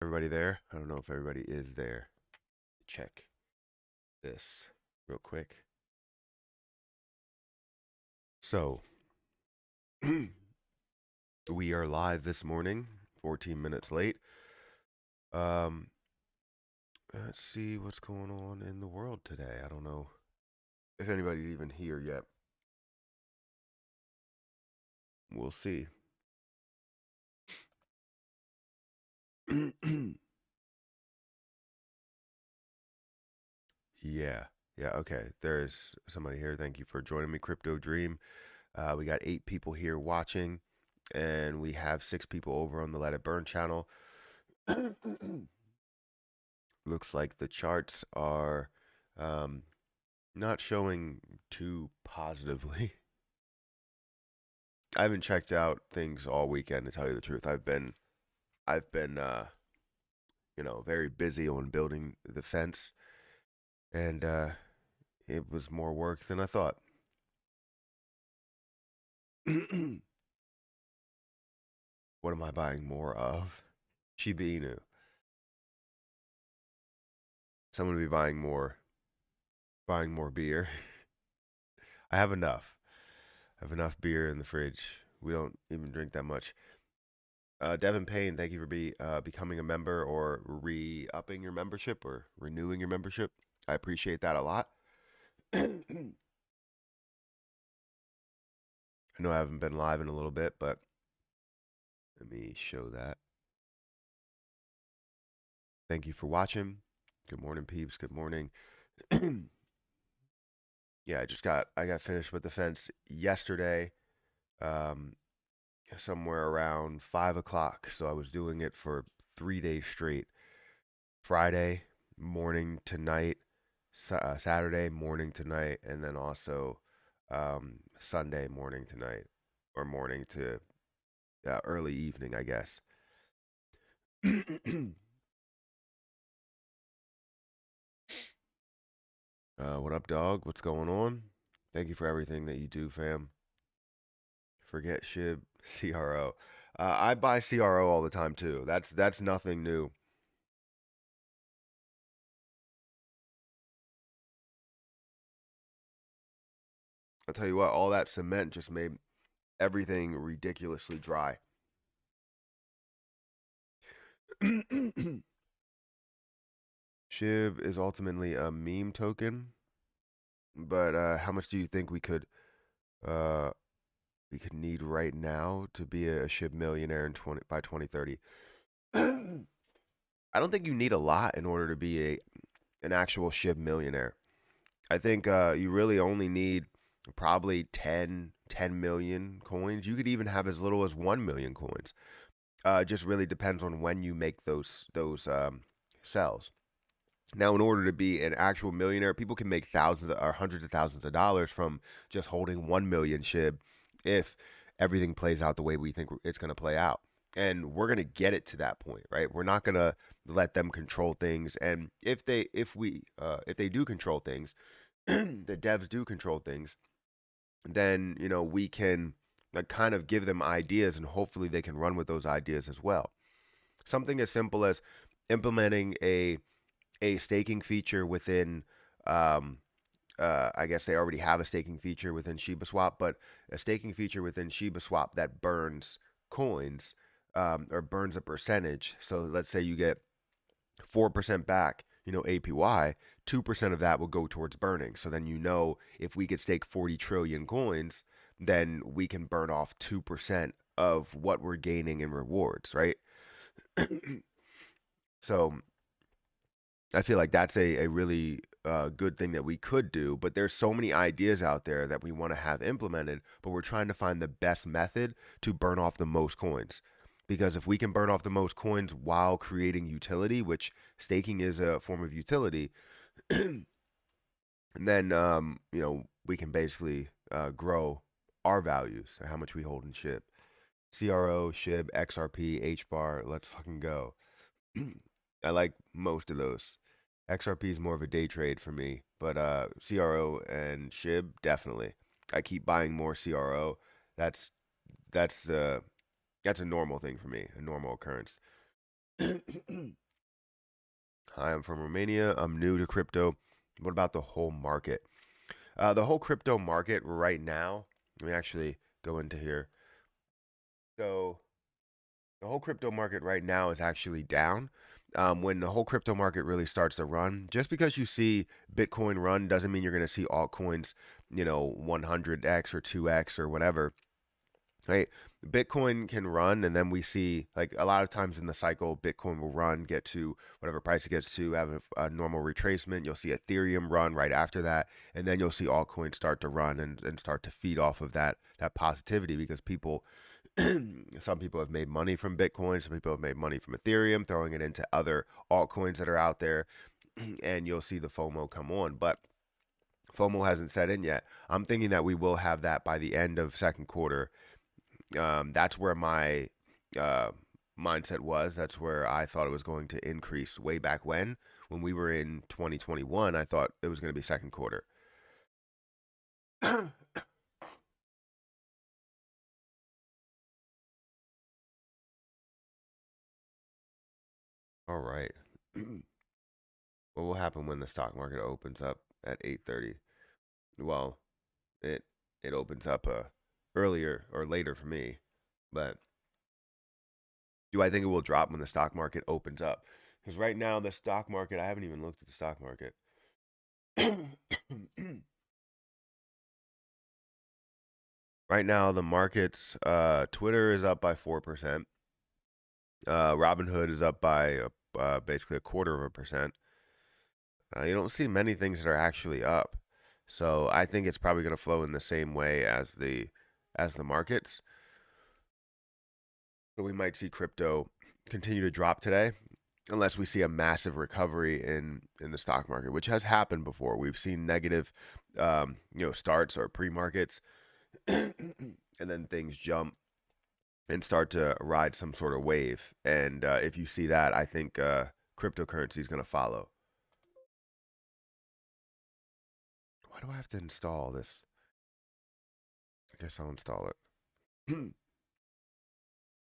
Everybody there? I don't know if everybody is there. Check this real quick. So, we are live this morning, 14 minutes late. Um, let's see what's going on in the world today. I don't know if anybody's even here yet. We'll see. Yeah. Yeah, okay. There's somebody here. Thank you for joining me, Crypto Dream. We got 8 people here watching, and we have 6 people over on the Let It Burn channel. Looks like the charts are not showing too positively. I haven't checked out things all weekend, to tell you the truth. I've been very busy on building the fence, and it was more work than I thought. What am I buying more of? Shiba Inu. Someone to be buying more beer. I have enough. I have enough beer in the fridge. We don't even drink that much. Devin Payne, thank you for becoming a member or re-upping your membership or renewing your membership. I appreciate that a lot. I know I haven't been live in a little bit, but let me show that. Thank you for watching. Good morning, peeps. Good morning. Yeah, I got finished with the fence yesterday, um, somewhere around 5 o'clock. So I was doing it for 3 days straight. Friday morning to night, Saturday morning to night, and then also Sunday morning to night, or morning to early evening, I guess. What up, dog? What's going on? Thank you for everything that you do, fam. Forget Shib, CRO. I buy CRO all the time too. That's nothing new. I'll tell you what, all that cement just made everything ridiculously dry. Shib is ultimately a meme token, but how much do you think uh, we could need right now to be a SHIB millionaire by 2030? I don't think you need a lot in order to be an actual SHIB millionaire. I think you really only need probably 10 million coins. You could even have as little as 1 million coins. It just really depends on when you make those sells. Now, in order to be an actual millionaire, people can make thousands or hundreds of thousands of dollars from just holding 1 million SHIB if everything plays out the way we think it's going to play out. And we're going to get it to that point, right? We're not going to let them control things. And if they do control things, the devs do control things, then, we can kind of give them ideas and hopefully they can run with those ideas as well. Something as simple as implementing a staking feature within I guess they already have a staking feature within Shiba Swap, but a staking feature within Shiba Swap that burns coins, or burns a percentage. So let's say you get 4% back, APY, 2% of that will go towards burning. So then, if we could stake 40 trillion coins, then we can burn off 2% of what we're gaining in rewards, right? So I feel like that's a really good thing that we could do, but there's so many ideas out there that we want to have implemented, but we're trying to find the best method to burn off the most coins. Because if we can burn off the most coins while creating utility, which staking is a form of utility, then we can basically grow our values, how much we hold in SHIB. CRO, SHIB, XRP, HBAR, let's fucking go. I like most of those. XRP is more of a day trade for me, but CRO and SHIB definitely. I keep buying more CRO. That's that's uh that's a normal thing for me, a normal occurrence. Hi, I'm from Romania. I'm new to crypto. What about the whole market? The whole crypto market right now, let me actually go into here. So, the whole crypto market right now is actually down. When the whole crypto market really starts to run, just because you see Bitcoin run doesn't mean you're going to see altcoins, 100x or 2x or whatever. Right? Bitcoin can run, and then we see like a lot of times in the cycle, Bitcoin will run, get to whatever price it gets to, have a normal retracement. You'll see Ethereum run right after that, and then you'll see altcoins start to run and start to feed off of that positivity because people, some people have made money from Bitcoin, some people have made money from Ethereum, throwing it into other altcoins that are out there, and you'll see the FOMO come on, but. FOMO hasn't set in yet. I'm thinking that we will have that by the end of second quarter. That's where my uh, mindset was. That's where I thought it was going to increase way back when we were in 2021. I thought it was going to be second quarter. All right. What will happen when the stock market opens up at 8:30? Well, it it opens up earlier or later for me, but do I think it will drop when the stock market opens up? Because right now the stock market, I haven't even looked at the stock market. Right now, the markets, Twitter is up by 4%. Robinhood is up by basically a quarter of a percent. You don't see many things that are actually up. So I think it's probably going to flow in the same way as the markets. So we might see crypto continue to drop today, unless we see a massive recovery in the stock market, which has happened before. We've seen negative, starts or pre-markets, and then things jump and start to ride some sort of wave. And if you see that, I think cryptocurrency is going to follow. Why do I have to install this? I guess I'll install it.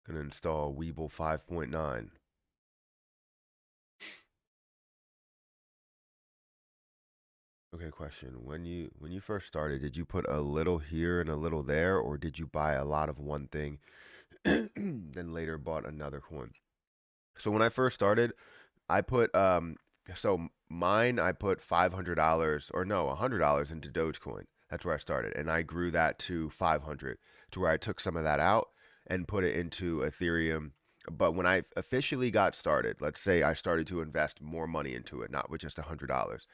Gonna install Weeble 5.9. Okay, question. When you first started, did you put a little here and a little there, or did you buy a lot of one thing, then later bought another coin? So when I first started, I put so mine I put $500 or no $100 into Dogecoin. That's where I started, and I grew that to 500 to where I took some of that out and put it into Ethereum. But when I officially got started, let's say I started to invest more money into it, not with just $100.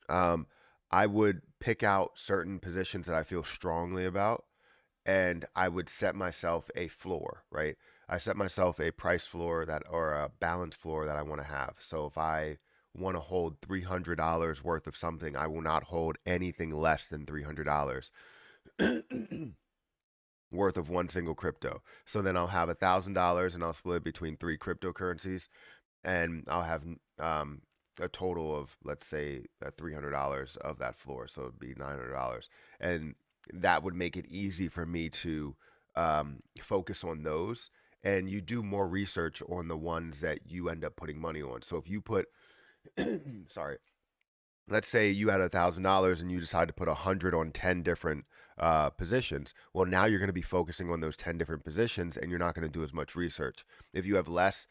um, I would pick out certain positions that I feel strongly about, and I would set myself a floor, right? I set myself a price floor that or a balance floor that I want to have. So if I want to hold $300 worth of something, I will not hold anything less than $300 worth of one single crypto. So then I'll have $1,000 and I'll split it between three cryptocurrencies, and I'll have a total of, let's say, $300 of that floor. So it'd be $900, and that would make it easy for me to focus on those. And you do more research on the ones that you end up putting money on. So if you put, sorry, let's say you had $1,000 and you decide to put 100 on 10 different positions. Well, now you're going to be focusing on those 10 different positions, and you're not going to do as much research. If you have less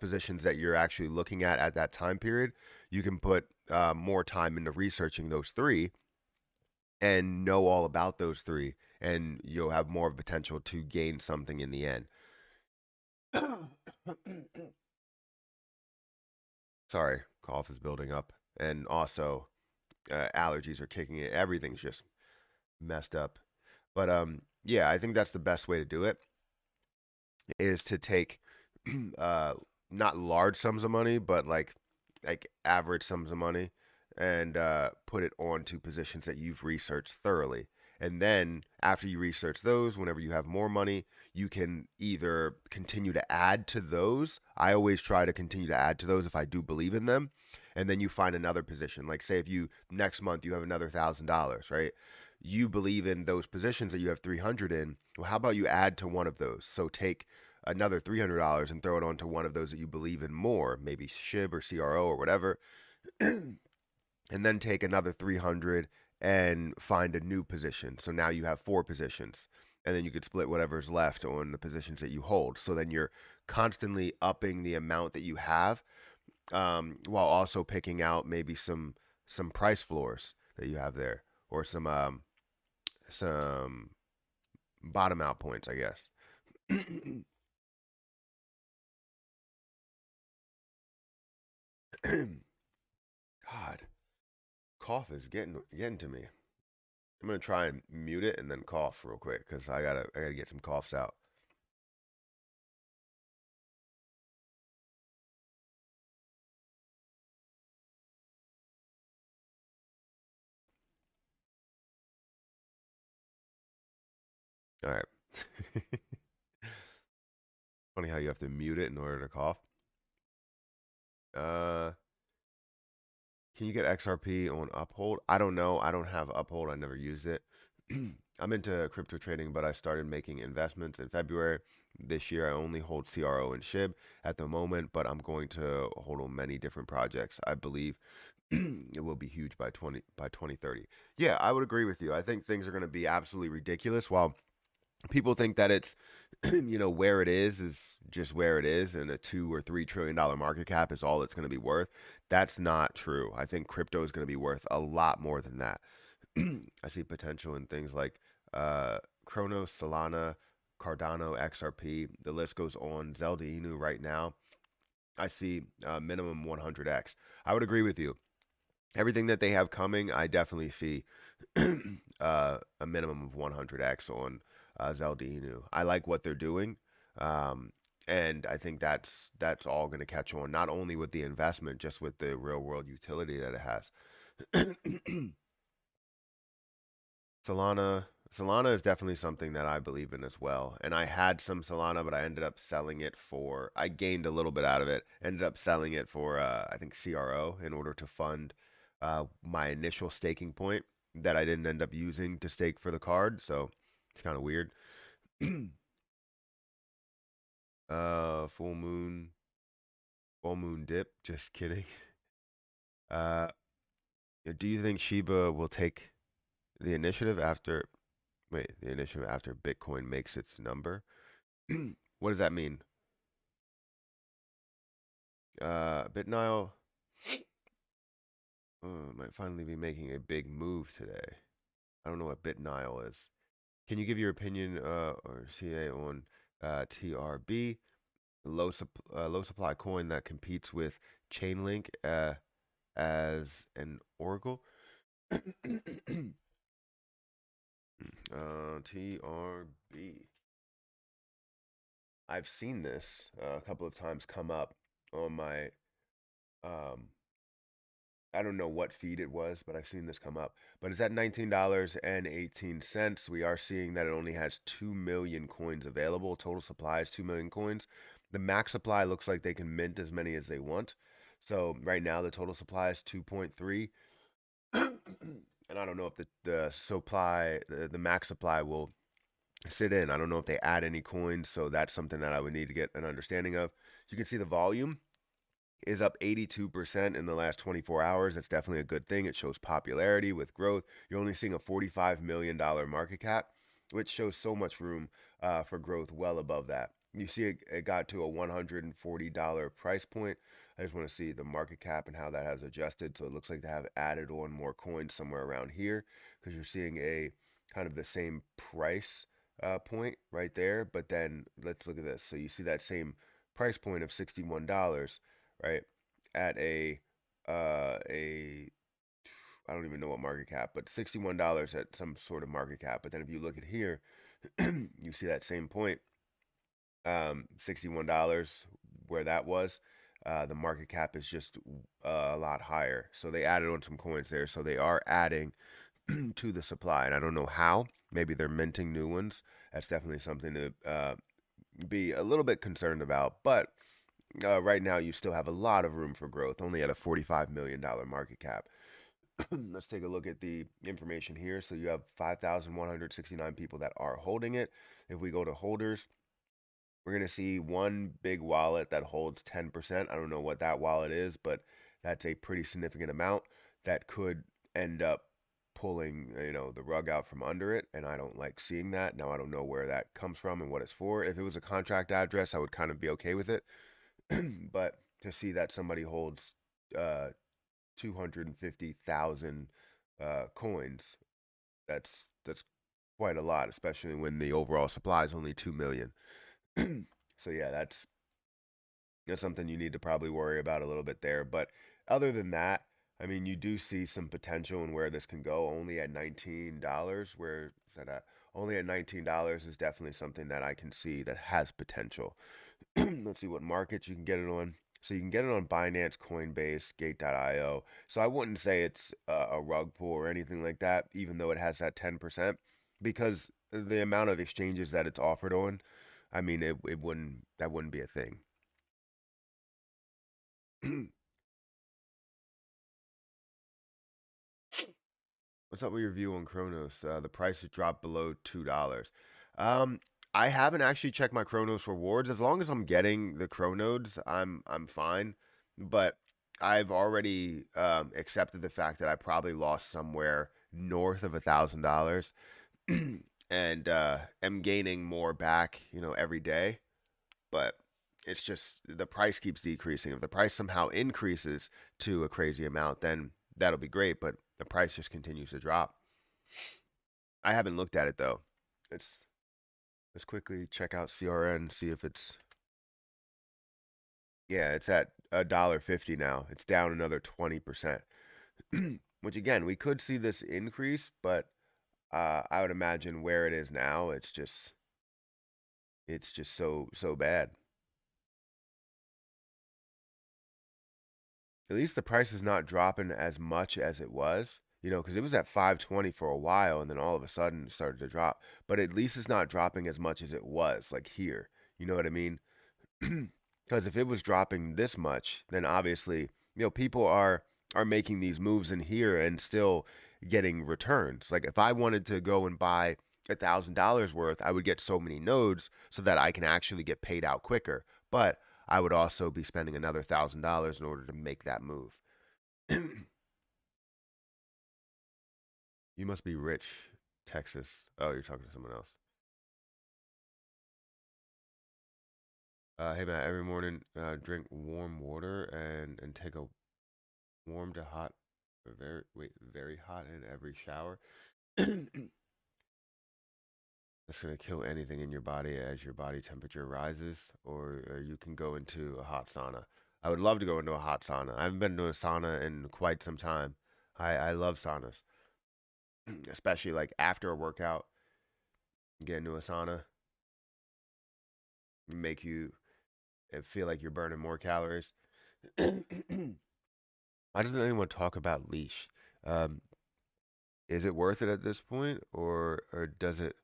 positions that you're actually looking at that time period, you can put more time into researching those three and know all about those three, and you'll have more potential to gain something in the end. Sorry, cough is building up, and also allergies are kicking in. Everything's just messed up. But yeah, I think that's the best way to do it is to take uh, not large sums of money, but like average sums of money, and put it onto positions that you've researched thoroughly. And then after you research those, whenever you have more money, you can either continue to add to those. I always try to continue to add to those if I do believe in them. And then you find another position. Like say if you next month you have another $1,000, right? You believe in those positions that you have 300 in. Well, how about you add to one of those? So take another $300 and throw it onto one of those that you believe in more, maybe SHIB or CRO or whatever, and then take another 300 and find a new position. So now you have four positions, and then you could split whatever's left on the positions that you hold. So then you're constantly upping the amount that you have, while also picking out maybe some price floors that you have there, or some bottom out points, I guess. God, cough is getting to me. I'm gonna try and mute it and then cough real quick because I gotta get some coughs out. All right. Funny how you have to mute it in order to cough. Uh, can you get XRP on Uphold? I don't know. I don't have Uphold. I never used it. I'm into crypto trading, but I started making investments in February this year. I only hold CRO and SHIB at the moment, but I'm going to hold on many different projects. I believe it will be huge by 2030. Yeah, I would agree with you. I think things are going to be absolutely ridiculous. While people think that it's where it is just where it is, and a $2 or $3 trillion market cap is all it's going to be worth. That's not true. I think crypto is going to be worth a lot more than that. I see potential in things like Chronos, Solana, Cardano, XRP. The list goes on. Zelda Inu right now, I see minimum 100x. I would agree with you. Everything that they have coming, I definitely see a minimum of 100x on Zelda Inu. I like what they're doing, um, and I think that's all going to catch on. Not only with the investment, just with the real world utility that it has. Solana is definitely something that I believe in as well. And I had some Solana, but I ended up selling it for. I gained a little bit out of it. Ended up selling it for I think CRO in order to fund my initial staking point that I didn't end up using to stake for the card. So it's kind of weird. Full moon, full moon dip. Just kidding. Uh, do you think Shiba will take the initiative after? Wait, the initiative after Bitcoin makes its number? What does that mean? BitNile might finally be making a big move today. I don't know what BitNile is. Can you give your opinion or CA on TRB, low supply coin that competes with Chainlink as an oracle? TRB. I've seen this a couple of times come up on my um, I don't know what feed it was, but I've seen this come up. But it's at $19.18. We are seeing that it only has 2 million coins available. Total supply is 2 million coins. The max supply looks like they can mint as many as they want. So right now the total supply is 2.3. And I don't know if the supply, the max supply will sit in. I don't know if they add any coins. So that's something that I would need to get an understanding of. You can see the volume is up 82% in the last 24 hours. That's definitely a good thing. It shows popularity with growth. You're only seeing a $45 million market cap, which shows so much room for growth well above that. You see it got to a $140 price point. I just want to see the market cap and how that has adjusted. So it looks like they have added on more coins somewhere around here because you're seeing a kind of the same price point right there. But then let's look at this. So you see that same price point of $61, right? At a I don't even know what market cap, but $61 at some sort of market cap. But then if you look at here, you see that same point, $61 where that was. The market cap is just a lot higher. So they added on some coins there. So they are adding to the supply, and I don't know how. Maybe they're minting new ones. That's definitely something to be a little bit concerned about. But right now, you still have a lot of room for growth, only at a $45 million market cap. Let's take a look at the information here. So you have 5,169 people that are holding it. If we go to holders, We're going to see one big wallet that holds 10%. I don't know what that wallet is, but that's a pretty significant amount that could end up pulling, the rug out from under it, and I don't like seeing that. Now I don't know where that comes from and what it's for. If it was a contract address, I would kind of be okay with it. But to see that somebody holds 250,000 coins, that's quite a lot, especially when the overall supply is only 2 million. So yeah, that's something you need to probably worry about a little bit there. But other than that, I mean, you do see some potential in where this can go. Only at $19, where is that at? Only at $19 is definitely something that I can see that has potential. Let's see what markets you can get it on. So you can get it on Binance, Coinbase, Gate.io. So I wouldn't say it's a rug pull or anything like that, even though it has that 10%, because the amount of exchanges that it's offered on, I mean, it wouldn't that wouldn't be a thing. What's up with your view on Chronos? The price has dropped below $2. Um, I haven't actually checked my Chronos rewards. As long as I'm getting the Chronodes, I'm fine. But I've already accepted the fact that I probably lost somewhere north of $1,000, and am gaining more back, every day. But it's just the price keeps decreasing. If the price somehow increases to a crazy amount, then that'll be great. But the price just continues to drop. I haven't looked at it though. Let's let's quickly check out CRN, see if it's, yeah, it's at $1.50 now. It's down another 20%. Which again, we could see this increase, but I would imagine where it is now, it's just so bad. At least the price is not dropping as much as it was, because it was at 520 for a while and then all of a sudden it started to drop. But at least it's not dropping as much as it was, like here. You know what I mean? Because if it was dropping this much, then obviously, people are making these moves in here and still getting returns. Like if I wanted to go and buy $1,000 worth, I would get so many nodes so that I can actually get paid out quicker. But I would also be spending another $1,000 in order to make that move. You must be rich, Texas. Oh, you're talking to someone else. Hey Matt, every morning drink warm water and take a warm to hot, very hot in every shower. That's gonna kill anything in your body as your body temperature rises, or you can go into a hot sauna. I would love to go into a hot sauna. I haven't been to a sauna in quite some time. I love saunas, especially like after a workout, get into a sauna, make you feel like you're burning more calories. Why doesn't anyone talk about Leash? Um, is it worth it at this point, or does it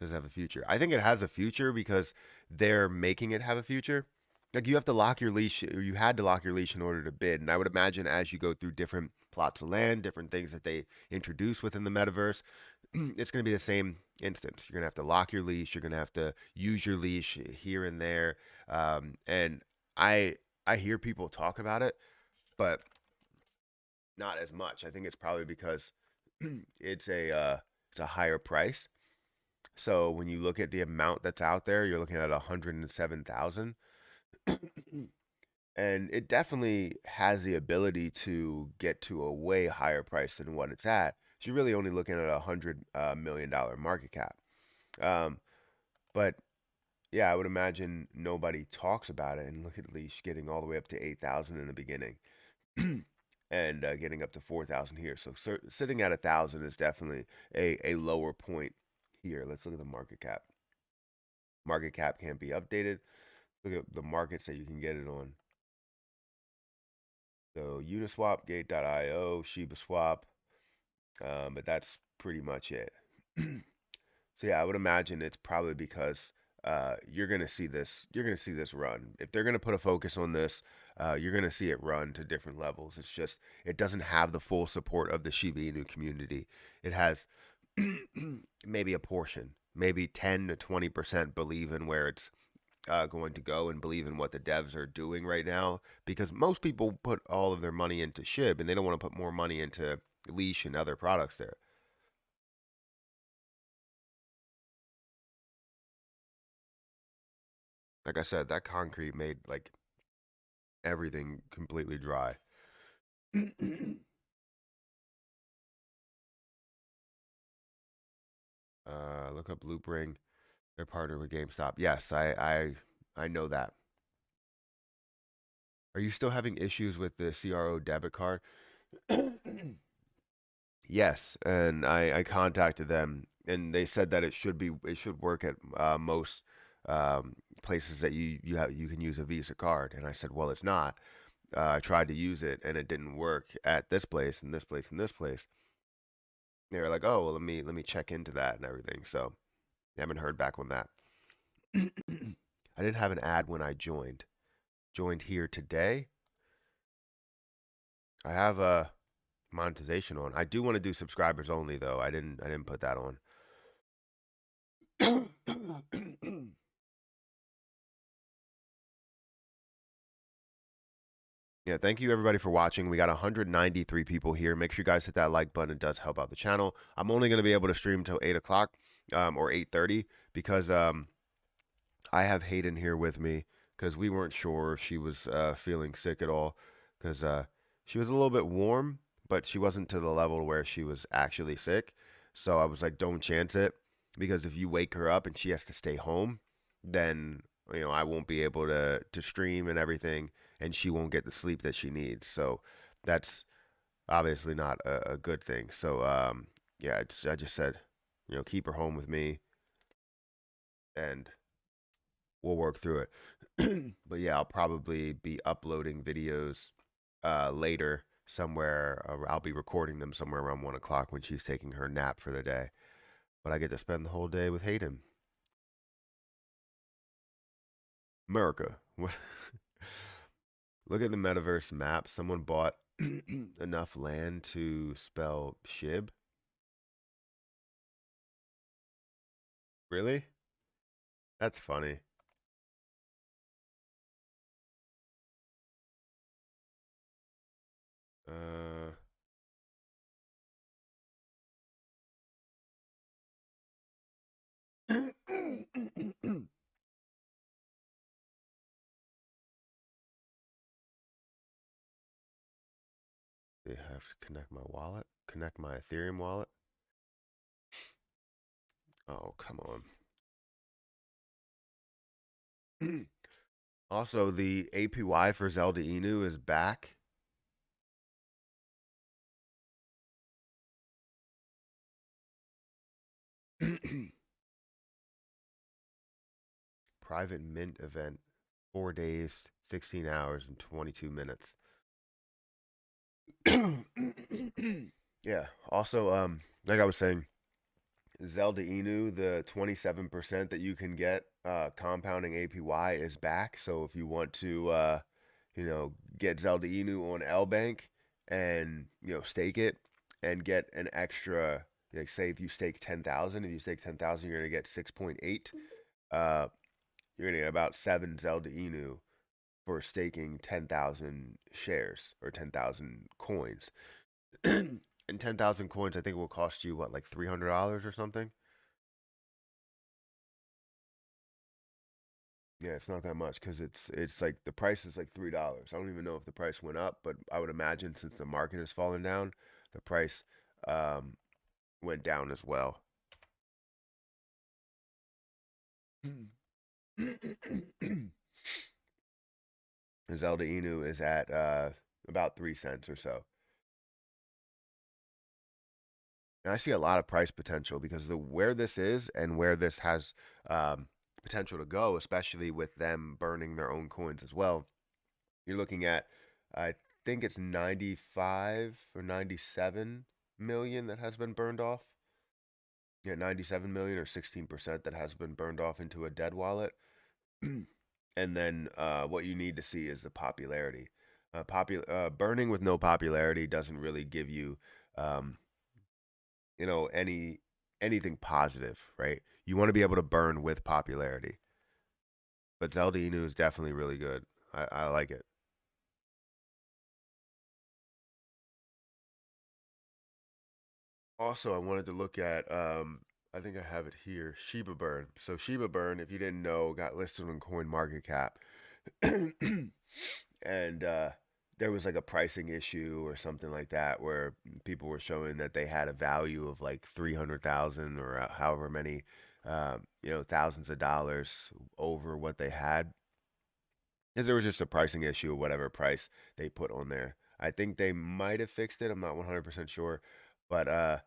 have a future? I think it has a future because they're making it have a future. Like you have to lock your leash, or you had to lock your leash in order to bid. And I would imagine as you go through different plots of land, different things that they introduce within the metaverse, it's going to be the same instance. You're going to have to lock your leash. You're going to have to use your leash here and there. And I hear people talk about it, but not as much. I think it's probably because it's a higher price. So when you look at the amount that's out there, you're looking at 107,000. And it definitely has the ability to get to a way higher price than what it's at. So you're really only looking at $100 million market cap. Um, but yeah, I would imagine nobody talks about it. And look at Leash getting all the way up to 8,000 in the beginning, and getting up to 4,000 here. So sitting at 1,000 is definitely a lower point here. Let's look at the market cap. Market cap can't be updated. Look at the markets that you can get it on. So Uniswap, Gate.io, Shiba Swap, but that's pretty much it. So yeah, I would imagine it's probably because you're gonna see this. You're gonna see this run. If they're gonna put a focus on this, you're gonna see it run to different levels. It's just it doesn't have the full support of the Shiba Inu community. It has maybe a portion, maybe 10 to 20% believe in where it's going to go and believe in what the devs are doing right now, because most people put all of their money into Shib and they don't want to put more money into Leash and other products there. Like I said, that concrete made like everything completely dry. Look up Loop Ring. They're partnered with GameStop. Yes, I know that. Are you still having issues with the CRO debit card? Yes, and I contacted them, and they said that it should work at most places that you can use a Visa card. And I said, well, it's not. I tried to use it, and it didn't work at this place, and this place, and this place. They were like, oh, well, let me check into that and everything. So I haven't heard back on that. I didn't have an ad when I joined. Joined here today. I have a monetization on. I do want to do subscribers only though. I didn't put that on. Yeah, thank you everybody for watching. We got 193 people here. Make sure you guys hit that like button. It does help out the channel. I'm only going to be able to stream till 8 o'clock or 8:30 because I have Hayden here with me because we weren't sure if she was feeling sick at all because she was a little bit warm, but she wasn't to the level where she was actually sick. So I was like, don't chance it because if you wake her up and she has to stay home, then I won't be able to stream and everything, and she won't get the sleep that she needs. So that's obviously not a good thing. So yeah, I just said, keep her home with me and we'll work through it. But yeah, I'll probably be uploading videos later somewhere. I'll be recording them somewhere around 1 o'clock when she's taking her nap for the day. But I get to spend the whole day with Hayden. America. Look at the metaverse map. Someone bought enough land to spell Shib. Really? That's funny. Uh, they have to connect my wallet, connect my Ethereum wallet. Oh, come on. Also, the APY for Zelda Inu is back. Private mint event, 4 days, 16 hours, and 22 minutes. Yeah. Also, like I was saying, Zelda Inu, the 27% that you can get compounding APY is back. So if you want to, get Zelda Inu on L Bank and stake it and get an extra, like say if you stake 10,000, if you stake 10,000, you're gonna get 6.8. Uh, you're gonna get about 7 Zelda Inu for staking 10,000 shares or 10,000 coins. And 10,000 coins, I think, will cost you what, like $300 or something? Yeah, it's not that much because it's like the price is like $3. I don't even know if the price went up, but I would imagine since the market has fallen down, the price um, went down as well. Zelda Inu is at about 3 cents or so. And I see a lot of price potential because the where this is and where this has potential to go, especially with them burning their own coins as well. You're looking at, I think it's 95 or 97 million that has been burned off. Yeah, 97 million or 16% that has been burned off into a dead wallet. And then what you need to see is the popularity. Burning with no popularity doesn't really give you um, anything positive, right? You want to be able to burn with popularity. But Zelda Inu is definitely really good. I like it. Also, I wanted to look at I think I have it here, Shiba Burn. So Shiba Burn, if you didn't know, got listed on Coin Market Cap. And there was like a pricing issue or something like that where people were showing that they had a value of like 300,000 or however many thousands of dollars over what they had, because there was just a pricing issue of whatever price they put on there. I think they might have fixed it. I'm not 100% sure, but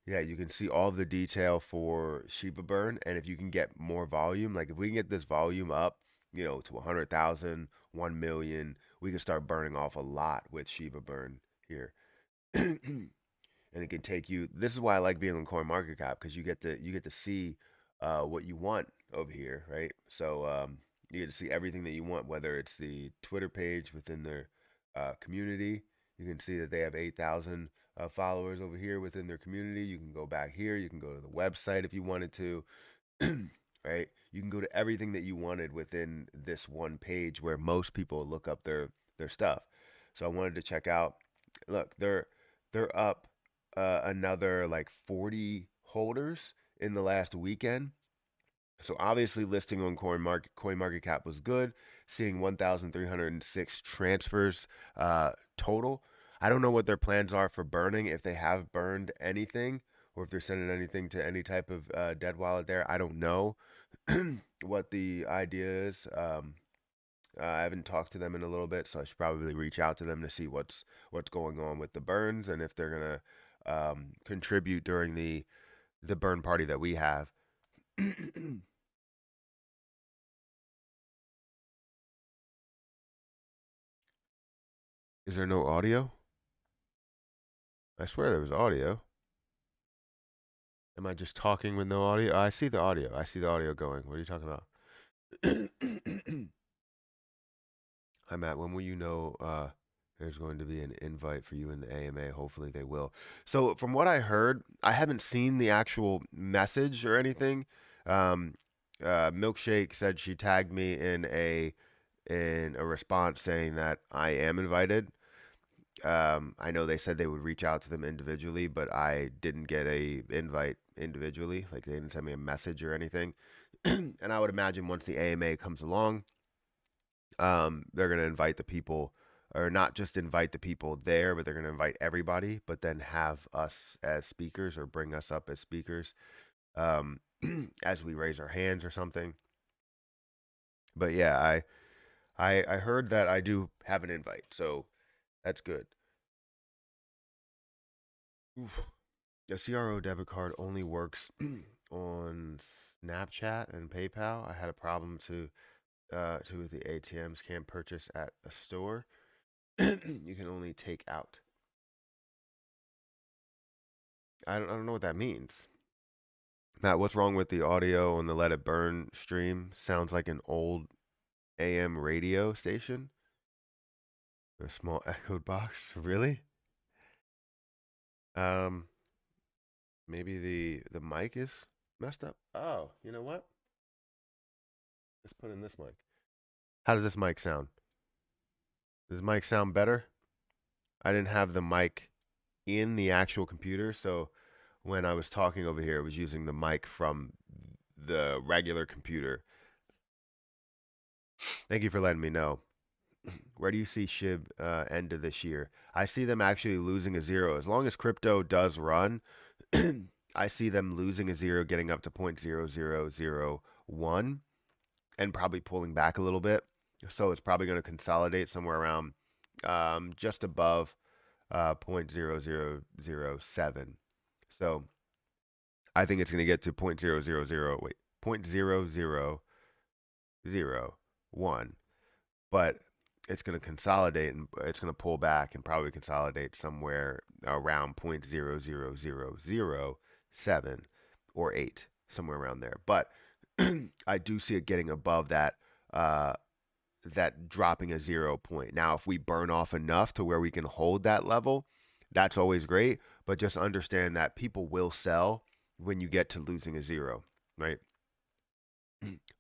yeah, you can see all the detail for Shiba Burn, and if you can get more volume, like if we can get this volume up, to 100,000, 1 million, we can start burning off a lot with Shiba Burn here. And it can take you. This is why I like being on Coin Market Cap, because you get to see what you want over here, right? So you get to see everything that you want, whether it's the Twitter page within their community. You can see that they have 8,000 followers over here within their community. You can go back here. You can go to the website if you wanted to, right? You can go to everything that you wanted within this one page where most people look up their stuff. So I wanted to check out. Look, they're up another like 40 holders in the last weekend. So obviously listing on CoinMarketCap was good. Seeing 1,306 transfers total. I don't know what their plans are for burning, if they have burned anything or if they're sending anything to any type of dead wallet there. I don't know what the idea is. I haven't talked to them in a little bit, so I should probably reach out to them to see what's going on with the burns and if they're gonna contribute during the burn party that we have. Is there no audio? I swear there was audio. Am I just talking with no audio? I see the audio. I see the audio going. What are you talking about? Hi, Matt. When will you know there's going to be an invite for you in the AMA? Hopefully they will. So, from what I heard, I haven't seen the actual message or anything. Um, Milkshake said she tagged me in a response saying that I am invited. I know they said they would reach out to them individually, but I didn't get a invite individually. Like they didn't send me a message or anything. And I would imagine once the AMA comes along, they're gonna invite the people, or not just invite the people there, but they're gonna invite everybody. But then have us as speakers or bring us up as speakers um, as we raise our hands or something. But yeah, I heard that I do have an invite, so that's good. Oof. The CRO debit card only works on Snapchat and PayPal. I had a problem to with the ATMs. Can't purchase at a store. You can only take out. I don't know what that means. Matt, what's wrong with the audio on the Let It Burn stream? Sounds like an old AM radio station. A small echoed box. Really? Um, maybe the mic is messed up. Oh, you know what? Let's put in this mic. How does this mic sound? Does the mic sound better? I didn't have the mic in the actual computer, so when I was talking over here, I was using the mic from the regular computer. Thank you for letting me know. Where do you see SHIB end of this year? I see them actually losing a zero. As long as crypto does run, I see them losing a zero, getting up to 0.0001 and probably pulling back a little bit. So it's probably going to consolidate somewhere around just above 0.0007. So I think it's going to get to 0.000, wait, 0.0001, but it's going to consolidate and it's going to pull back and probably consolidate somewhere around 0.00007 or 8, somewhere around there. But I do see it getting above that dropping a 0 point. Now, if we burn off enough to where we can hold that level, that's always great. But just understand that people will sell when you get to losing a zero, right?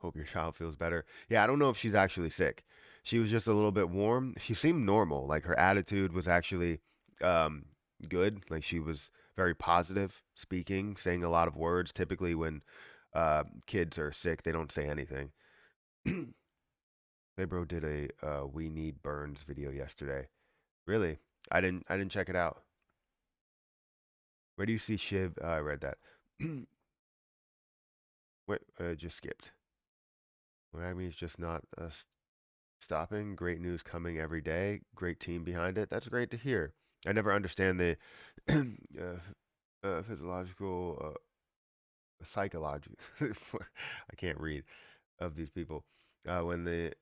Hope your child feels better. Yeah, I don't know if she's actually sick. She was just a little bit warm. She seemed normal. Like her attitude was actually um, good. Like she was very positive, speaking, saying a lot of words. Typically, when kids are sick, they don't say anything. Hey, bro did a "We Need Burns" video yesterday. Really? I didn't check it out. Where do you see Shib? I read that. Wait, just skipped. Miami is just not stopping. Great news coming every day. Great team behind it. That's great to hear. I never understand the physiological, psychological. I can't read of these people. When the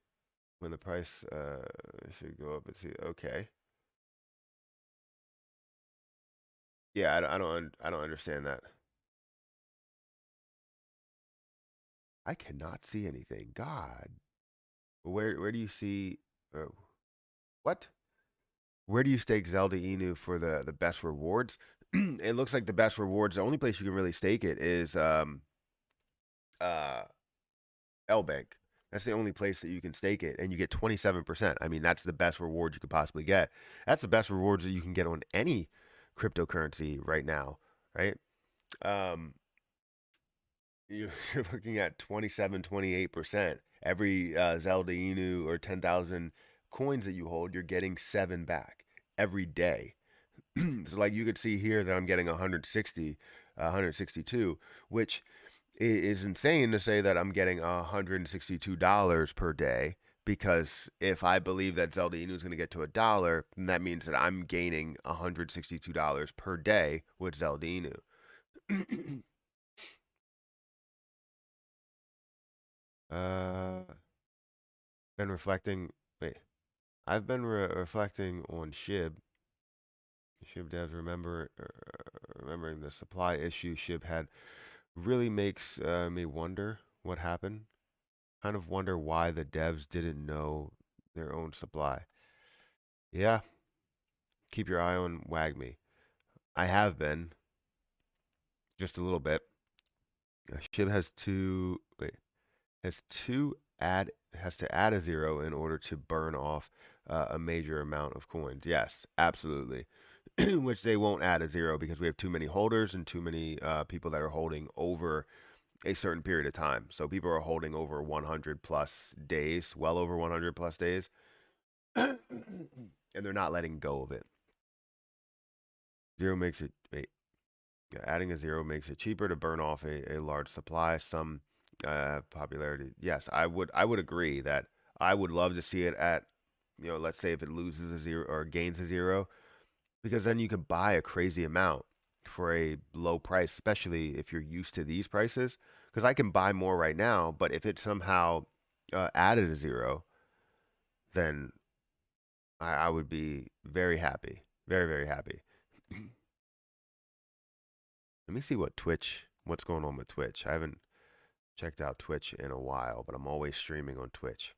price should go up. It's okay. Yeah, I don't understand that. I cannot see anything. God, where do you see? Uh, what? Where do you stake Zelda Inu for the best rewards? It looks like the best rewards. The only place you can really stake it is uh L Bank. That's the only place that you can stake it, and you get 27%. I mean, that's the best reward you could possibly get. That's the best rewards that you can get on any cryptocurrency right now, right? Um, you're looking at 27, 28%. Every Zelda Inu or 10,000 coins that you hold, you're getting seven back every day. So like you could see here that I'm getting 160, 162, which is insane to say that I'm getting $162 per day. Because if I believe that Zelda Inu is going to get to $1, then that means that I'm gaining $162 per day with Zelda Inu. uh, been reflecting. Wait, I've been reflecting on Shib. Shib devs remembering the supply issue Shib had really makes me wonder what happened. Kind of wonder why the devs didn't know their own supply. Yeah, keep your eye on WagMe. I have been just a little bit. Shib has two. Wait, has two add has to add a zero in order to burn off a major amount of coins. Yes, absolutely. Which they won't add a zero because we have too many holders and too many people that are holding over a certain period of time. So people are holding over 100 plus days, well over 100 plus days, and they're not letting go of it. Zero makes it wait, yeah, adding a zero makes it cheaper to burn off a large supply. Some popularity. Yes, I would agree that I would love to see it at, let's say if it loses a zero or gains a zero, because then you could buy a crazy amount for a low price, especially if you're used to these prices. Because I can buy more right now, but if it somehow added a zero, then I would be very happy, very very happy. Let me see what's going on with Twitch. I haven't checked out Twitch in a while, but I'm always streaming on Twitch.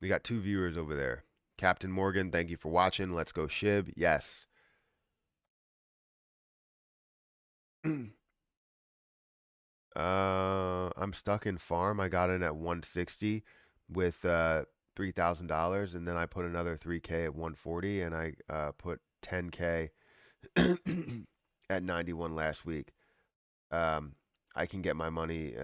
We got two viewers over there. Captain Morgan, thank you for watching. Let's go Shib. Yes. I'm stuck in farm. I got in at 160 with $3,000, and then I put another 3K at 140, and I put 10K at 91 last week. Um, I can get my money.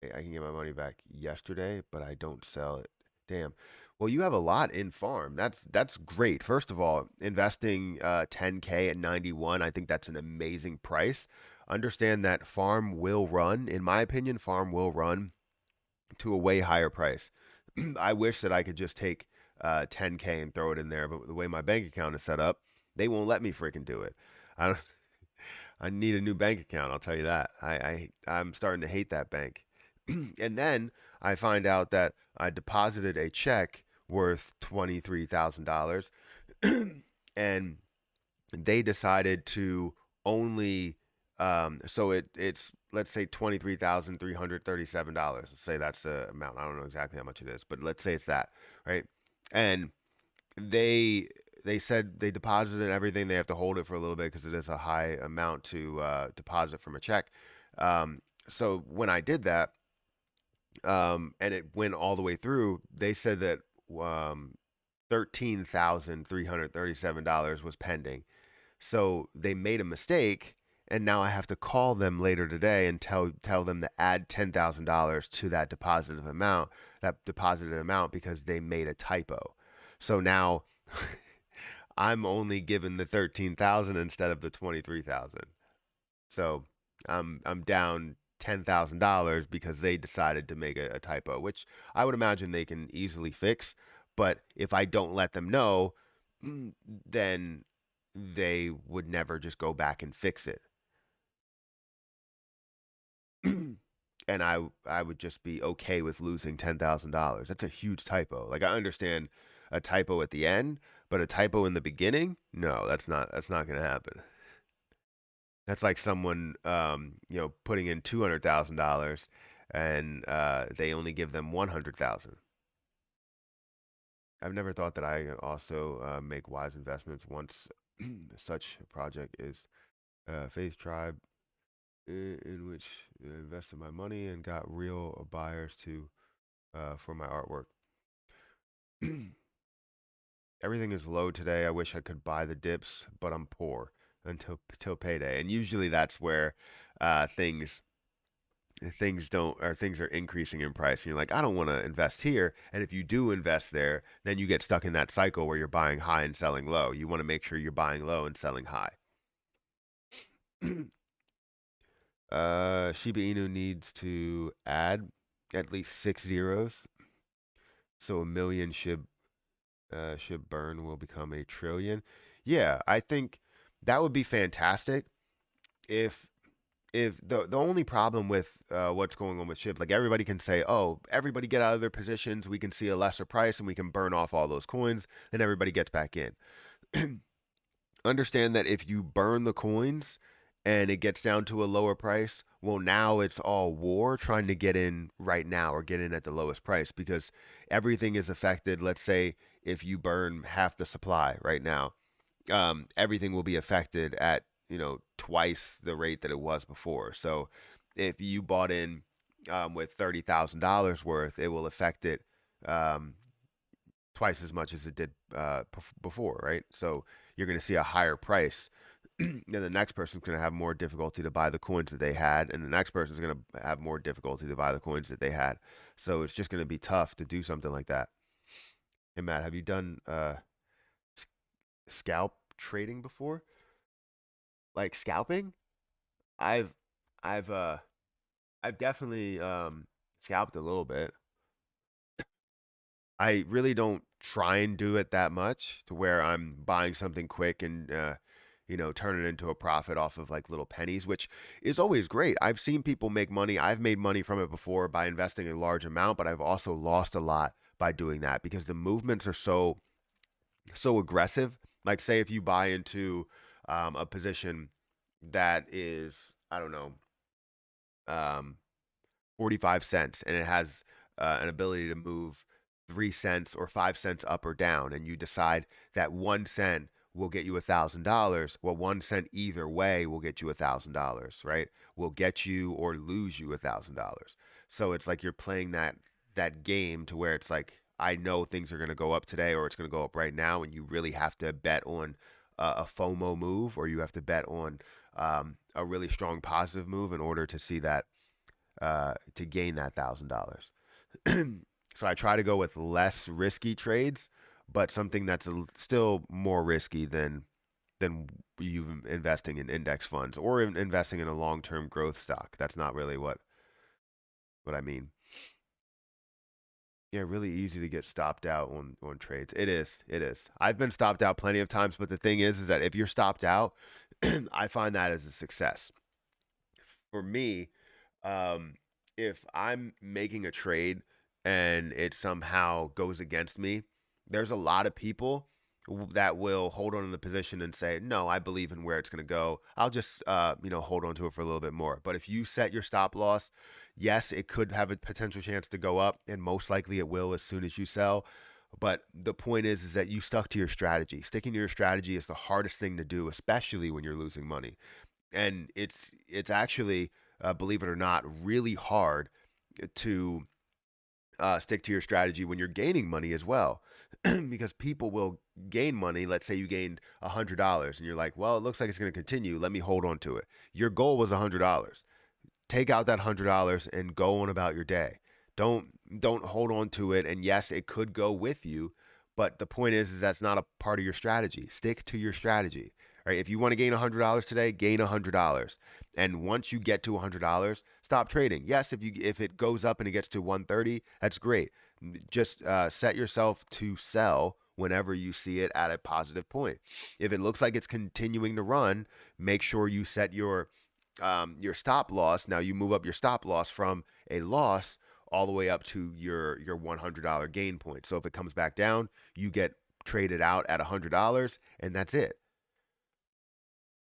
I can get my money back yesterday, but I don't sell it. Damn. Well, you have a lot in farm. That's great. First of all, investing 10K at 91, I think that's an amazing price. Understand that farm will run. In my opinion, farm will run to a way higher price. I wish that I could just take 10K and throw it in there, but the way my bank account is set up, they won't let me freaking do it. I don't. I need a new bank account. I'll tell you that. I'm starting to hate that bank. And then I find out that I deposited a check worth $23,000, and they decided to only so it's let's say $23,337. Let's say that's the amount. I don't know exactly how much it is, but let's say it's that, right? And they they said they deposited everything. They have to hold it for a little bit because it is a high amount to deposit from a check. So when I did that, and it went all the way through, they said that um, $13,337 was pending. So they made a mistake, and now I have to call them later today and tell them to add $10,000 to that deposited amount because they made a typo. So now I'm only given the 13,000 instead of the 23,000. So I'm down $10,000 because they decided to make a typo, which I would imagine they can easily fix. But if I don't let them know, then they would never just go back and fix it. And I would just be okay with losing $10,000. That's a huge typo. Like I understand a typo at the end, but a typo in the beginning? No, that's not going to happen. That's like someone, putting in $200,000 and they only give them 100,000. I've never thought that I could also make wise investments once such a project is Faith Tribe, in which I invested my money and got real buyers to for my artwork. Everything is low today. I wish I could buy the dips, but I'm poor until payday. And usually that's where uh, things things are increasing in price and you're like, I don't want to invest here. And if you do invest there, then you get stuck in that cycle where you're buying high and selling low. You want to make sure you're buying low and selling high. Shiba Inu needs to add at least six zeros, so a million should burn will become a trillion. Yeah, I think that would be fantastic if the only problem with what's going on with SHIB, like everybody can say, oh, everybody get out of their positions, we can see a lesser price and we can burn off all those coins, then everybody gets back in. Understand that if you burn the coins and it gets down to a lower price, well, now it's all war trying to get in right now or get in at the lowest price because everything is affected. Let's say if you burn half the supply right now, everything will be affected at twice the rate that it was before. So if you bought in with $30,000 worth, it will affect it um, twice as much as it did before, right? So you're going to see a higher price. Then the next person's going to have more difficulty to buy the coins that they had, and the next person's going to have more difficulty to buy the coins that they had. So it's just going to be tough to do something like that. Hey Matt, have you done scalp trading before? Like scalping? I've I've uh I've definitely scalped a little bit. I really don't try and do it that much to where I'm buying something quick and turn it into a profit off of like little pennies, which is always great. I've seen people make money. I've made money from it before by investing a large amount, but I've also lost a lot by doing that because the movements are so aggressive. Like say if you buy into a position that is, I don't know, um, 45 cents and it has an ability to move 3 cents or 5 cents up or down, and you decide that 1 cent will get you $1,000. Well, 1 cent either way will get you $1,000, right? Will get you or lose you $1,000. So it's like you're playing that game to where it's like I know things are going to go up today or it's going to go up right now, and you really have to bet on a FOMO move or you have to bet on a really strong positive move in order to see that to gain that $1,000. So I try to go with less risky trades, but something that's still more risky than you investing in index funds or investing in a long-term growth stock. That's not really what I mean. Yeah, really easy to get stopped out on trades. It is. It is. I've been stopped out plenty of times, but the thing is that if you're stopped out, I find that as a success. For me, um, if I'm making a trade and it somehow goes against me, there's a lot of people that will hold on to the position and say, "No, I believe in where it's going to go. I'll just hold on to it for a little bit more." But if you set your stop loss, yes, it could have a potential chance to go up, and most likely it will as soon as you sell. But the point is that you stuck to your strategy. Sticking to your strategy is the hardest thing to do, especially when you're losing money. And it's actually believe it or not, really hard to stick to your strategy when you're gaining money as well. Because people will gain money. Let's say you gained $100 and you're like, well, it looks like it's going to continue. Let me hold on to it. Your goal was $100. Take out that $100 and go on about your day. Don't don't hold on to it. And yes, it could go with you, but the point is that's not a part of your strategy. Stick to your strategy. Right? If you want to gain $100 today, gain $100. And once you get to $100, stop trading. Yes, if it goes up and it gets to 130, that's great. Just set yourself to sell whenever you see it at a positive point. If it looks like it's continuing to run, make sure you set your stop loss. Now you move up your stop loss from a loss all the way up to your $100 gain point. So if it comes back down, you get traded out at $100 and that's it.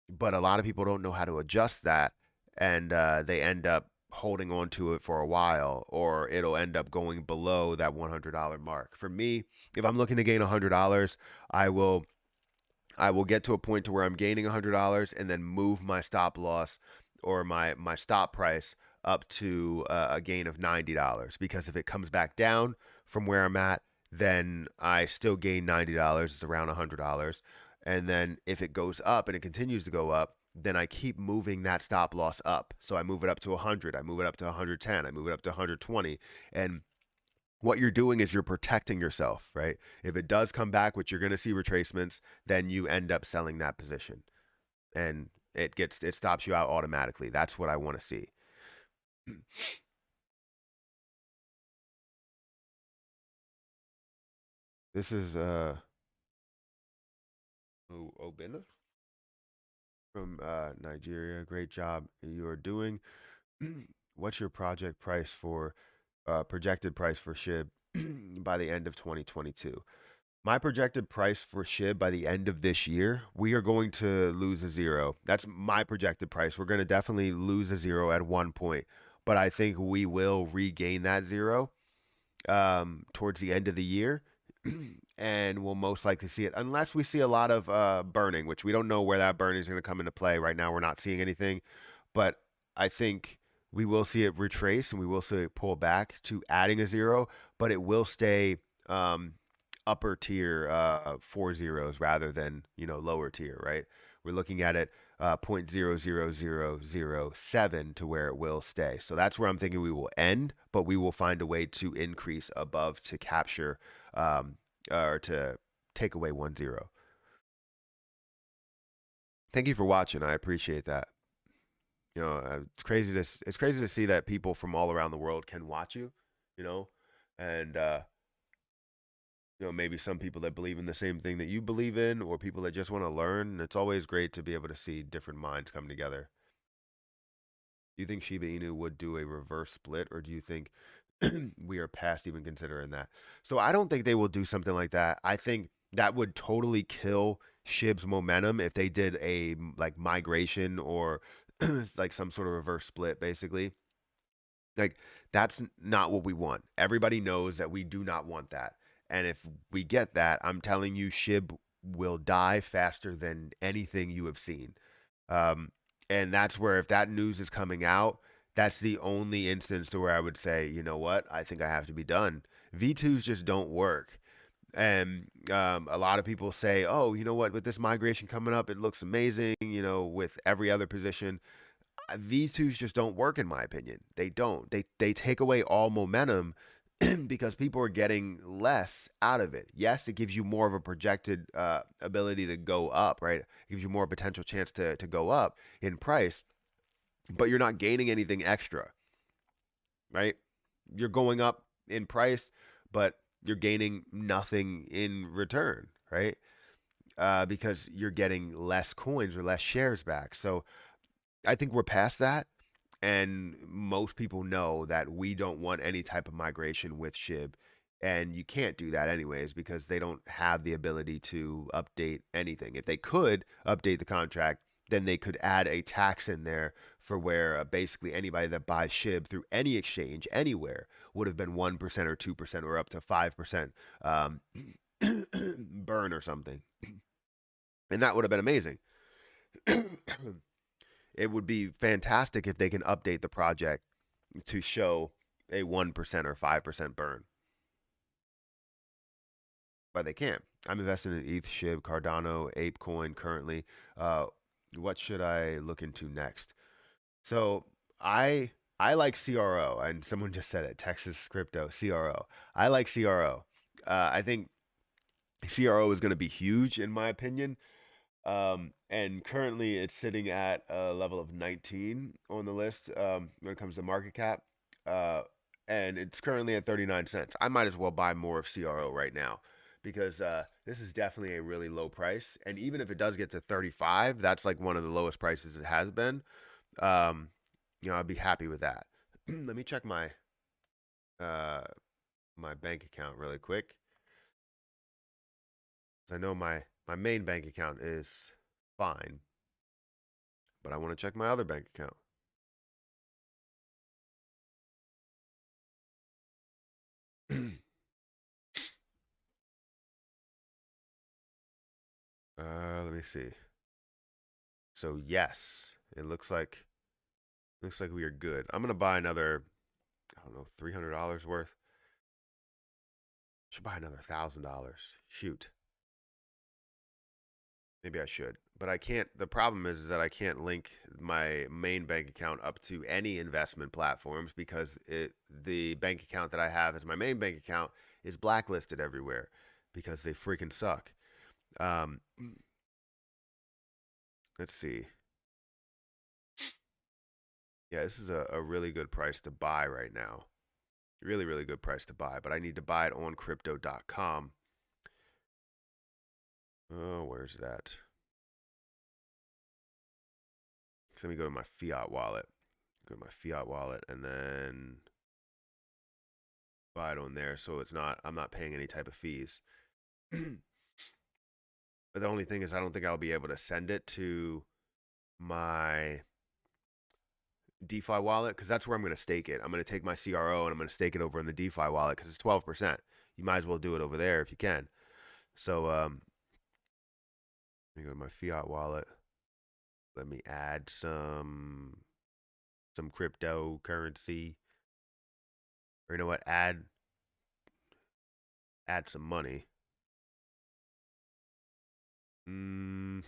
But a lot of people don't know how to adjust that, and they end up holding on to it for a while, or it'll end up going below that $100 mark. For me, if I'm looking to gain $100, I will I will get to a point to where I'm gaining $100 and then move my stop loss or my stop price up to a gain of $90, because if it comes back down from where I'm at, then I still gain $90. It's around $100. And then if it goes up and it continues to go up, then I keep moving that stop loss up. So I move it up to 100, I move it up to 110, I move it up to 120. And what you're doing is you're protecting yourself, right? If it does come back, which you're going to see retracements, then you end up selling that position, and it stops you out automatically. That's what I want to see. This is Obina from Nigeria. Great job you are doing. What's your projected price for SHIB by the end of 2022? My projected price for SHIB by the end of this year, we are going to lose a zero. That's my projected price. We're going to definitely lose a zero at one point, but I think we will regain that zero towards the end of the year. And we'll most likely see it unless we see a lot of burning, which we don't know where that burning is going to come into play. Right now, we're not seeing anything, but I think we will see it retrace and we will see it pull back to adding a zero, but it will stay upper tier four zeros rather than lower tier, right? We're looking at it 0.00007 to where it will stay. So that's where I'm thinking we will end, but we will find a way to increase above to capture or to take away 1 0. Thank you for watching. I appreciate that. It's crazy to see that people from all around the world can watch you, you know, and maybe some people that believe in the same thing that you believe in, or people that just want to learn. It's always great to be able to see different minds come together. Do you think Shiba Inu would do a reverse split, or do you think we are past even considering that? So I don't think they will do something like that. I think that would totally kill SHIB's momentum if they did a like migration or like some sort of reverse split, basically. Like, that's not what we want. Everybody knows that we do not want that. And if we get that, I'm telling you, SHIB will die faster than anything you have seen. Um, and that's where, if that news is coming out, that's the only instance to where I would say, you know what, I think I have to be done. V2s just don't work. And a lot of people say, oh, you know what, with this migration coming up, it looks amazing, with every other position. V2s just don't work in my opinion. They don't. They take away all momentum because people are getting less out of it. Yes, it gives you more of a projected ability to go up, right? It gives you more potential chance to go up in price, but you're not gaining anything extra, right? You're going up in price, but you're gaining nothing in return, right? Because you're getting less coins or less shares back. So I think we're past that. And most people know that we don't want any type of migration with SHIB. And you can't do that anyways because they don't have the ability to update anything. If they could update the contract, then they could add a tax in there for where basically anybody that buys SHIB through any exchange anywhere would have been 1% or 2% or up to 5% burn or something. And that would have been amazing. it would be fantastic if they can update the project to show a 1% or 5% burn, but they can't. I'm invested in ETH, SHIB, Cardano, ApeCoin currently. Uh, what should I look into next? So I I like CRO, and someone just said it. Texas Crypto CRO. I like CRO. I think CRO is going to be huge in my opinion. And currently it's sitting at a level of 19 on the list when it comes to market cap. Uh, and it's currently at 39 cents. I might as well buy more of CRO right now because this is definitely a really low price. And even if it does get to 35, that's like one of the lowest prices it has been. Um, I'd be happy with that. Let me check uh, my bank account really quick. 'Cause I know my main bank account is fine, but I want to check my other bank account. Let me see. So yes, it looks like we are good. I'm gonna buy another, I don't know, $300 worth. Should buy another $1,000. Shoot, maybe I should, but I can't. The problem is that I can't link my main bank account up to any investment platforms because the bank account that I have as my main bank account is blacklisted everywhere because they freaking suck. Um, let's see. Yeah, this is a really good price to buy right now. Really, really good price to buy, but I need to buy it on crypto.com. Oh, where's that? So let me go to my fiat wallet. Go to my fiat wallet and then buy it on there so I'm not paying any type of fees. But the only thing is I don't think I'll be able to send it to my DeFi wallet because that's where I'm going to stake it. I'm going to take my CRO and I'm going to stake it over in the DeFi wallet because it's 12%. You might as well do it over there if you can. So let me go to my fiat wallet. Let me add some cryptocurrency. Or you know what? Add some money. Mm,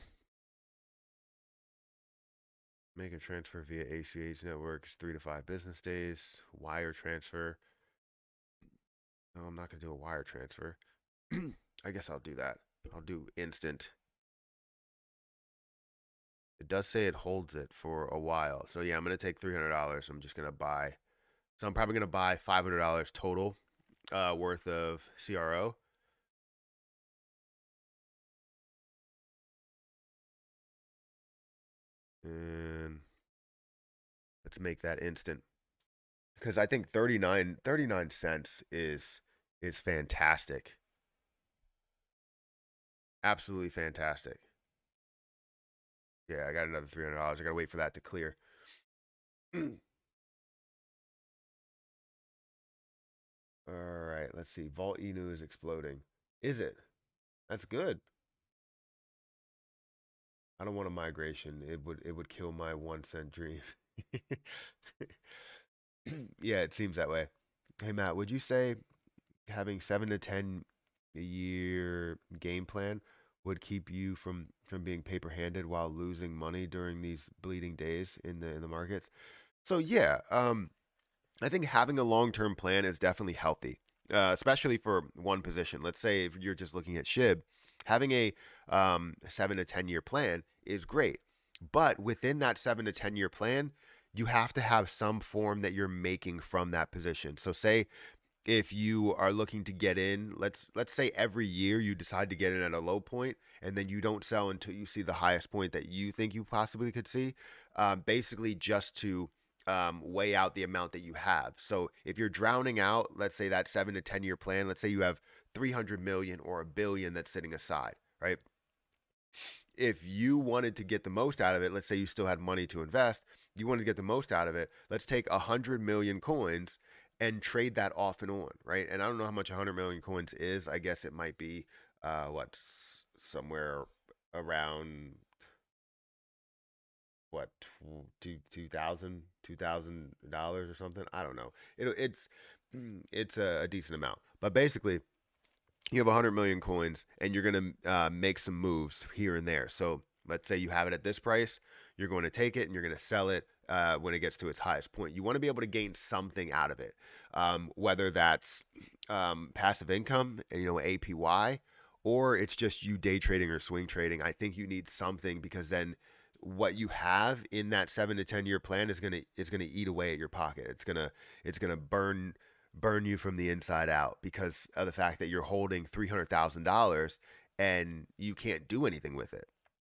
make a transfer via ACH network is 3 to 5 business days. Wire transfer. No, I'm not gonna do a wire transfer. I guess I'll do that. I'll do instant. It does say it holds it for a while. So yeah, I'm gonna take $300. I'm just gonna buy. So I'm probably gonna buy $500 total worth of CRO. And let's make that instant because I think 39 cents is fantastic. Absolutely fantastic. Yeah, I got another $300. I got to wait for that to clear. All right, let's see. Vault Inu is exploding. Is it? That's good. I don't want a migration. It would kill my 1 cent dream. Yeah, it seems that way. Hey Matt, would you say having 7 to 10 year game plan would keep you from being paper handed while losing money during these bleeding days in the markets? So yeah, I think having a long term plan is definitely healthy, especially for one position. Let's say if you're just looking at SHIB, having a 7 to 10 year plan is great. But within that 7 to 10 year plan, you have to have some form that you're making from that position. So, say if you are looking to get in, let's say every year you decide to get in at a low point and then you don't sell until you see the highest point that you think you possibly could see, basically just to weigh out the amount that you have. So if you're drowning out, let's say that 7 to 10 year plan, let's say you have 300 million or a billion that's sitting aside, right? If you wanted to get the most out of it, let's say you still had money to invest, you wanted to get the most out of it, let's take 100 million coins and trade that off and on, right? And I don't know how much 100 million coins is. I guess it might be somewhere around what, $2,000 or something. I don't know. It's it's a decent amount, but basically you have 100 million coins and you're going to make some moves here and there. So let's say you have it at this price, you're going to take it and you're going to sell it when it gets to its highest point. You want to be able to gain something out of it, whether that's passive income and APY, or it's just you day trading or swing trading. I think you need something, because then what you have in that 7 to 10 year plan is gonna eat away at your pocket. It's gonna burn you from the inside out, because of the fact that you're holding $300,000 and you can't do anything with it.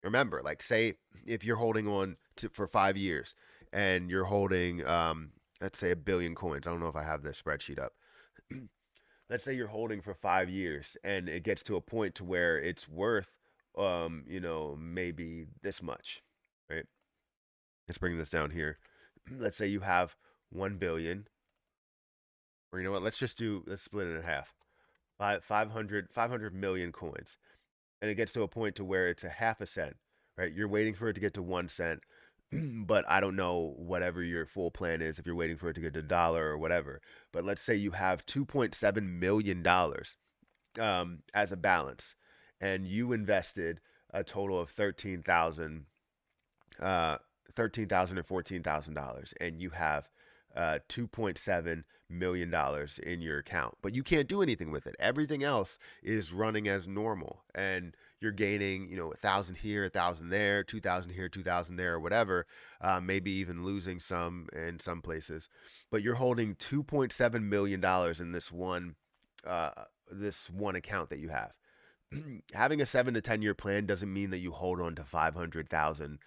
Remember, like, say if you're holding on for 5 years and you're holding, let's say, a billion coins. I don't know if I have this spreadsheet up. Let's say you're holding for 5 years and it gets to a point to where it's worth, maybe this much, right? Let's bring this down here. Let's say you have 1 billion, or you know what? Let's split it in half. 500 million coins, and it gets to a point to where it's a half a cent, right? You're waiting for it to get to 1 cent, but I don't know whatever your full plan is, if you're waiting for it to get to a dollar or whatever. But let's say you have $2.7 million as a balance, and you invested a total of 13,000 or $14,000, and you have $2.7 million in your account, but you can't do anything with it. Everything else is running as normal, and you're gaining, 1,000 here, 1,000 there, 2,000 here, 2,000 there, or whatever. Maybe even losing some in some places, but you're holding $2.7 million in this one account that you have. Having a 7 to 10 year plan doesn't mean that you hold on to 500,000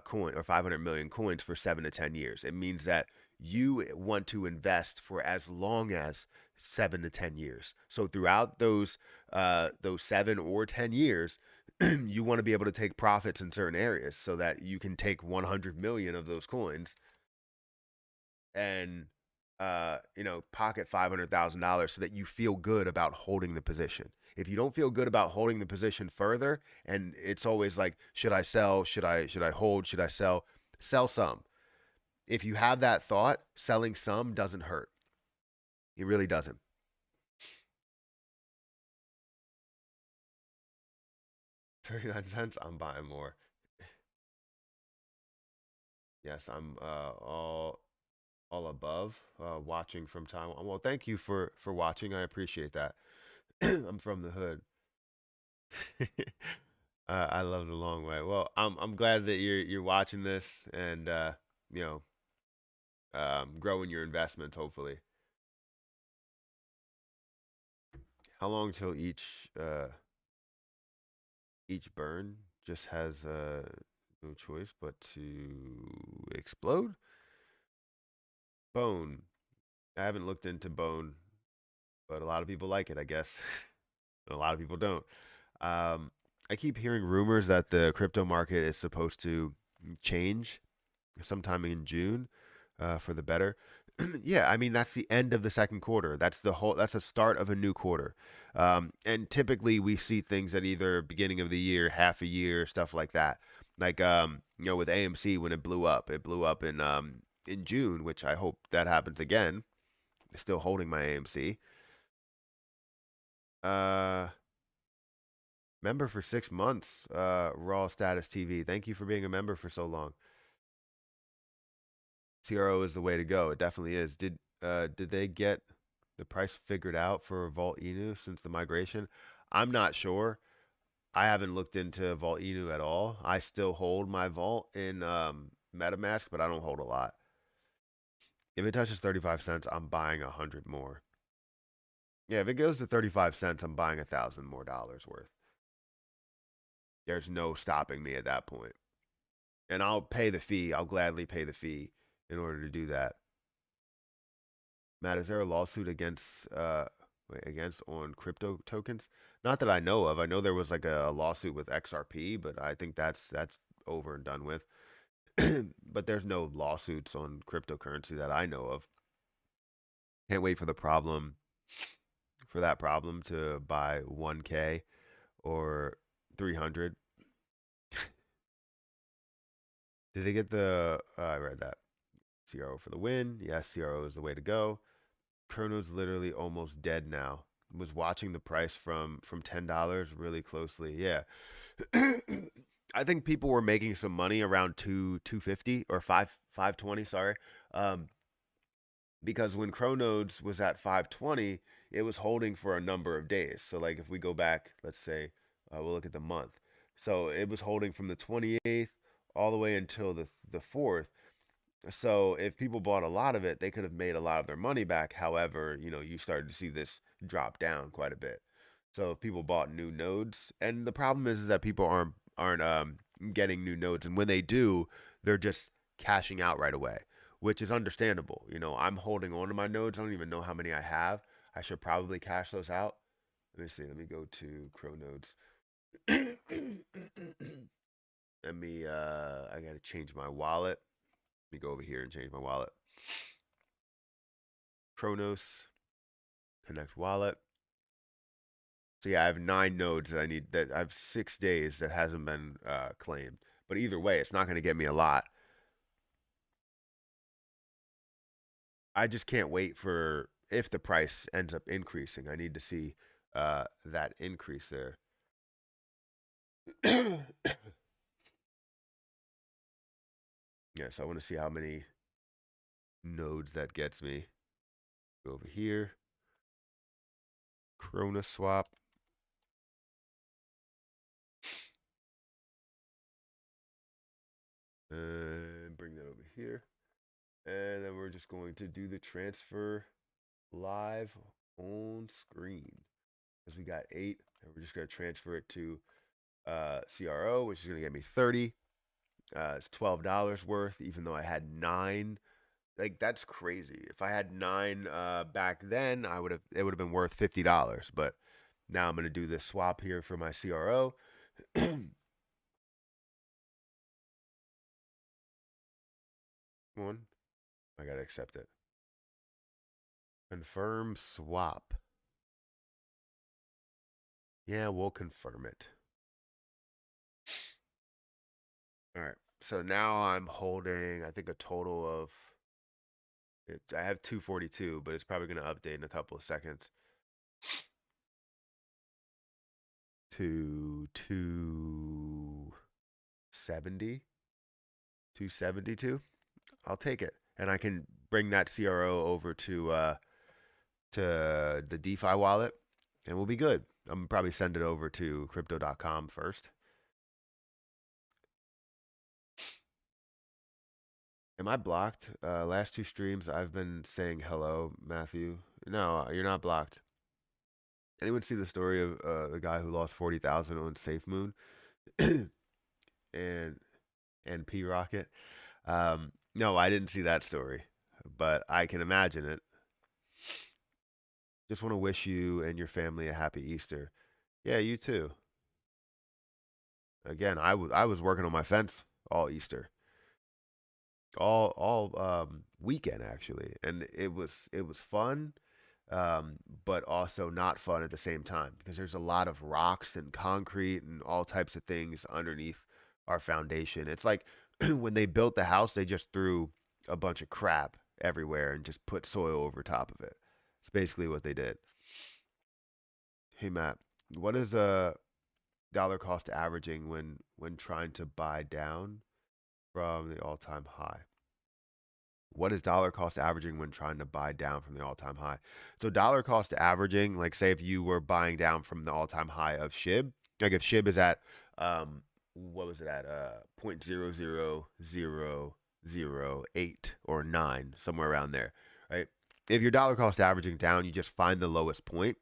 coin or 500 million coins for 7 to 10 years. It means that you want to invest for as long as 7 to 10 years. So throughout those 7 or 10 years, you want to be able to take profits in certain areas, so that you can take 100 million of those coins and pocket $500,000, so that you feel good about holding the position. If you don't feel good about holding the position further, and it's always like, should I sell? Should I hold? Should I sell? Sell some. If you have that thought, selling some doesn't hurt. It really doesn't. 39 cents, I'm buying more. Yes, I'm all above, watching from Taiwan. Well, thank you for watching. I appreciate that. I'm from the hood. I love the long way. Well, I'm glad that you're watching this, and you know growing your investments, hopefully. How long till each burn just has no choice but to explode? Bone. I haven't looked into bone, but a lot of people like it, I guess. A lot of people don't. Um, I keep hearing rumors that the crypto market is supposed to change sometime in June, for the better. Yeah, I mean that's the end of the second quarter. That's the start of a new quarter. And typically we see things at either beginning of the year, half a year, stuff like that. Like with AMC, when it blew up in June, which I hope that happens again. Still holding my AMC. Uh, Member for 6 months. Raw Status TV. Thank you for being a member for so long. CRO is the way to go. It definitely is. Did they get the price figured out for Vault Inu since the migration? I'm not sure. I haven't looked into Vault Inu at all. I still hold my Vault in MetaMask, but I don't hold a lot. If it touches 35 cents, I'm buying 100 more. Yeah, if it goes to 35 cents, I'm buying $1,000 more worth. There's no stopping me at that point. And I'll pay the fee. I'll gladly pay the fee in order to do that. Matt, is there a lawsuit against on crypto tokens? Not that I know of. I know there was like a lawsuit with XRP, but I think that's over and done with. But there's no lawsuits on cryptocurrency that I know of. Can't wait for that problem to buy 1K or 300. Did they get the? I read that. CRO for the win. Yes, CRO is the way to go. Chrono's literally almost dead now. Was watching the price from $10 really closely. Yeah, I think people were making some money around 250 or 520. Sorry, um, because when Chronos was at 520, it was holding for a number of days. So like if we go back, let's say we'll look at the month. So it was holding from the 28th all the way until the 4th. So if people bought a lot of it, they could have made a lot of their money back. However, you started to see this drop down quite a bit. So if people bought new nodes, and the problem is that people aren't getting new nodes, and when they do, they're just cashing out right away, which is understandable. I'm holding on to my nodes. I don't even know how many I have. I should probably cash those out. Let me see. Let me go to Chronodes. I gotta change my wallet. Let me go over here and change my wallet. Chronos, connect wallet. So yeah, I have 9 nodes that I need. That I have 6 days that hasn't been claimed. But either way, it's not going to get me a lot. I just can't wait for if the price ends up increasing. I need to see that increase there. Yeah, so I want to see how many nodes that gets me. Go over here. Chronos swap. And bring that over here. And then we're just going to do the transfer live on screen. Because we got 8, and we're just going to transfer it to CRO, which is going to get me 30. It's $12 worth, even though I had 9. Like that's crazy. If I had 9 back then, it would have been worth $50. But now I'm going to do this swap here for my CRO. Come on, I gotta accept it. Confirm swap. Yeah, we'll confirm it. All right. So now I'm holding, I think, a total of I have 242, but it's probably going to update in a couple of seconds to 270, 272. I'll take it. And I can bring that CRO over to the DeFi wallet and we'll be good. I'm probably send it over to crypto.com first. Am I blocked? Last 2 streams, I've been saying hello, Matthew. No, you're not blocked. Anyone see the story of the guy who lost 40,000 on Safe Moon and P Rocket? No, I didn't see that story, but I can imagine it. Just want to wish you and your family a happy Easter. Yeah, you too. Again, I was working on my fence all Easter, all weekend actually, and it was fun, but also not fun at the same time because there's a lot of rocks and concrete and all types of things underneath our foundation. It's like when they built the house, they just threw a bunch of crap everywhere and just put soil over top of it. It's basically what they did. Hey Matt, what is a dollar cost averaging when trying to buy down from the all-time high? What is dollar cost averaging when trying to buy down from the all-time high? So dollar cost averaging, like say if you were buying down from the all-time high of SHIB, like if SHIB is at what was it at 0.00008 or 9, somewhere around there, right? If your dollar cost averaging down, you just find the lowest point.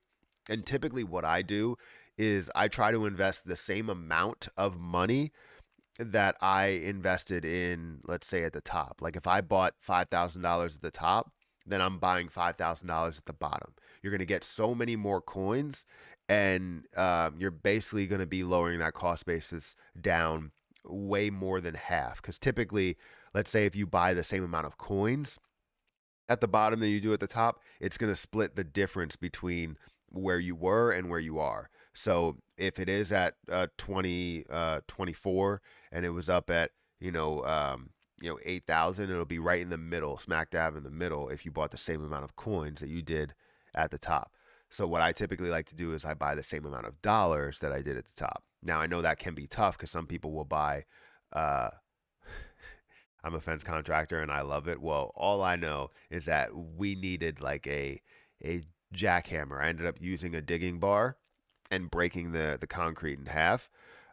And typically what I do is I try to invest the same amount of money that I invested in, let's say at the top. Like if I bought $5,000 at the top, then I'm buying $5,000 at the bottom. You're going to get so many more coins, and you're basically going to be lowering that cost basis down way more than half. Because typically, let's say if you buy the same amount of coins at the bottom than you do at the top, it's going to split the difference between where you were and where you are. So if it is at 24 and it was up at you know, 8,000, it'll be right in the middle, smack dab in the middle if you bought the same amount of coins that you did at the top. So what I typically like to do is I buy the same amount of dollars that I did at the top. Now I know that can be tough because some people will buy. Uh, I'm a fence contractor and I love it. Well, all I know is that we needed like a jackhammer. I ended up using a digging bar and breaking the concrete in half,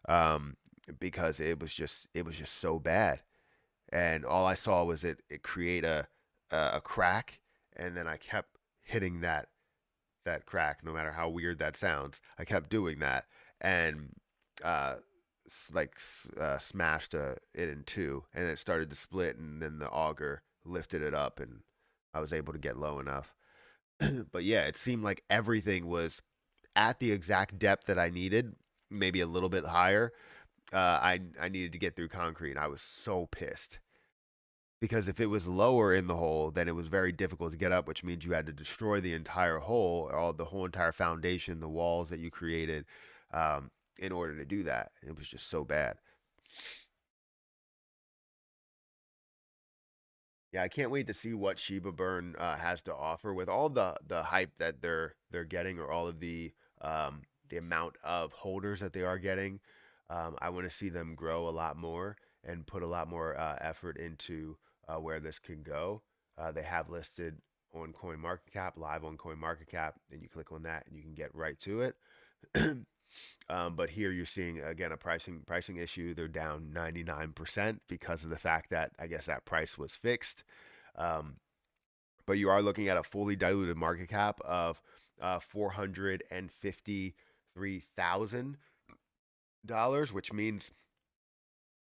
um, because it was just so bad. And all I saw was it create a crack, and then I kept hitting that crack, no matter how weird that sounds. I kept doing that, and uh, smashed it in two, and it started to split, and then the auger lifted it up, and I was able to get low enough. But yeah, it seemed like everything was at the exact depth that I needed, maybe a little bit higher. I needed to get through concrete, and I was so pissed because if it was lower in the hole, then it was very difficult to get up, which means you had to destroy the entire hole, all the whole entire foundation, the walls that you created, in order to do that. It was just so bad. Yeah, I can't wait to see what Shiba Burn has to offer with all the hype that they're getting, or all of the amount of holders that they are getting. I want to see them grow a lot more and put a lot more effort into where this can go. They have listed on CoinMarketCap, live on CoinMarketCap, and you click on that and you can get right to it. But here you're seeing again a pricing issue. They're down 99% because of the fact that I guess that price was fixed. Um, but you are looking at a fully diluted market cap of $453,000, which means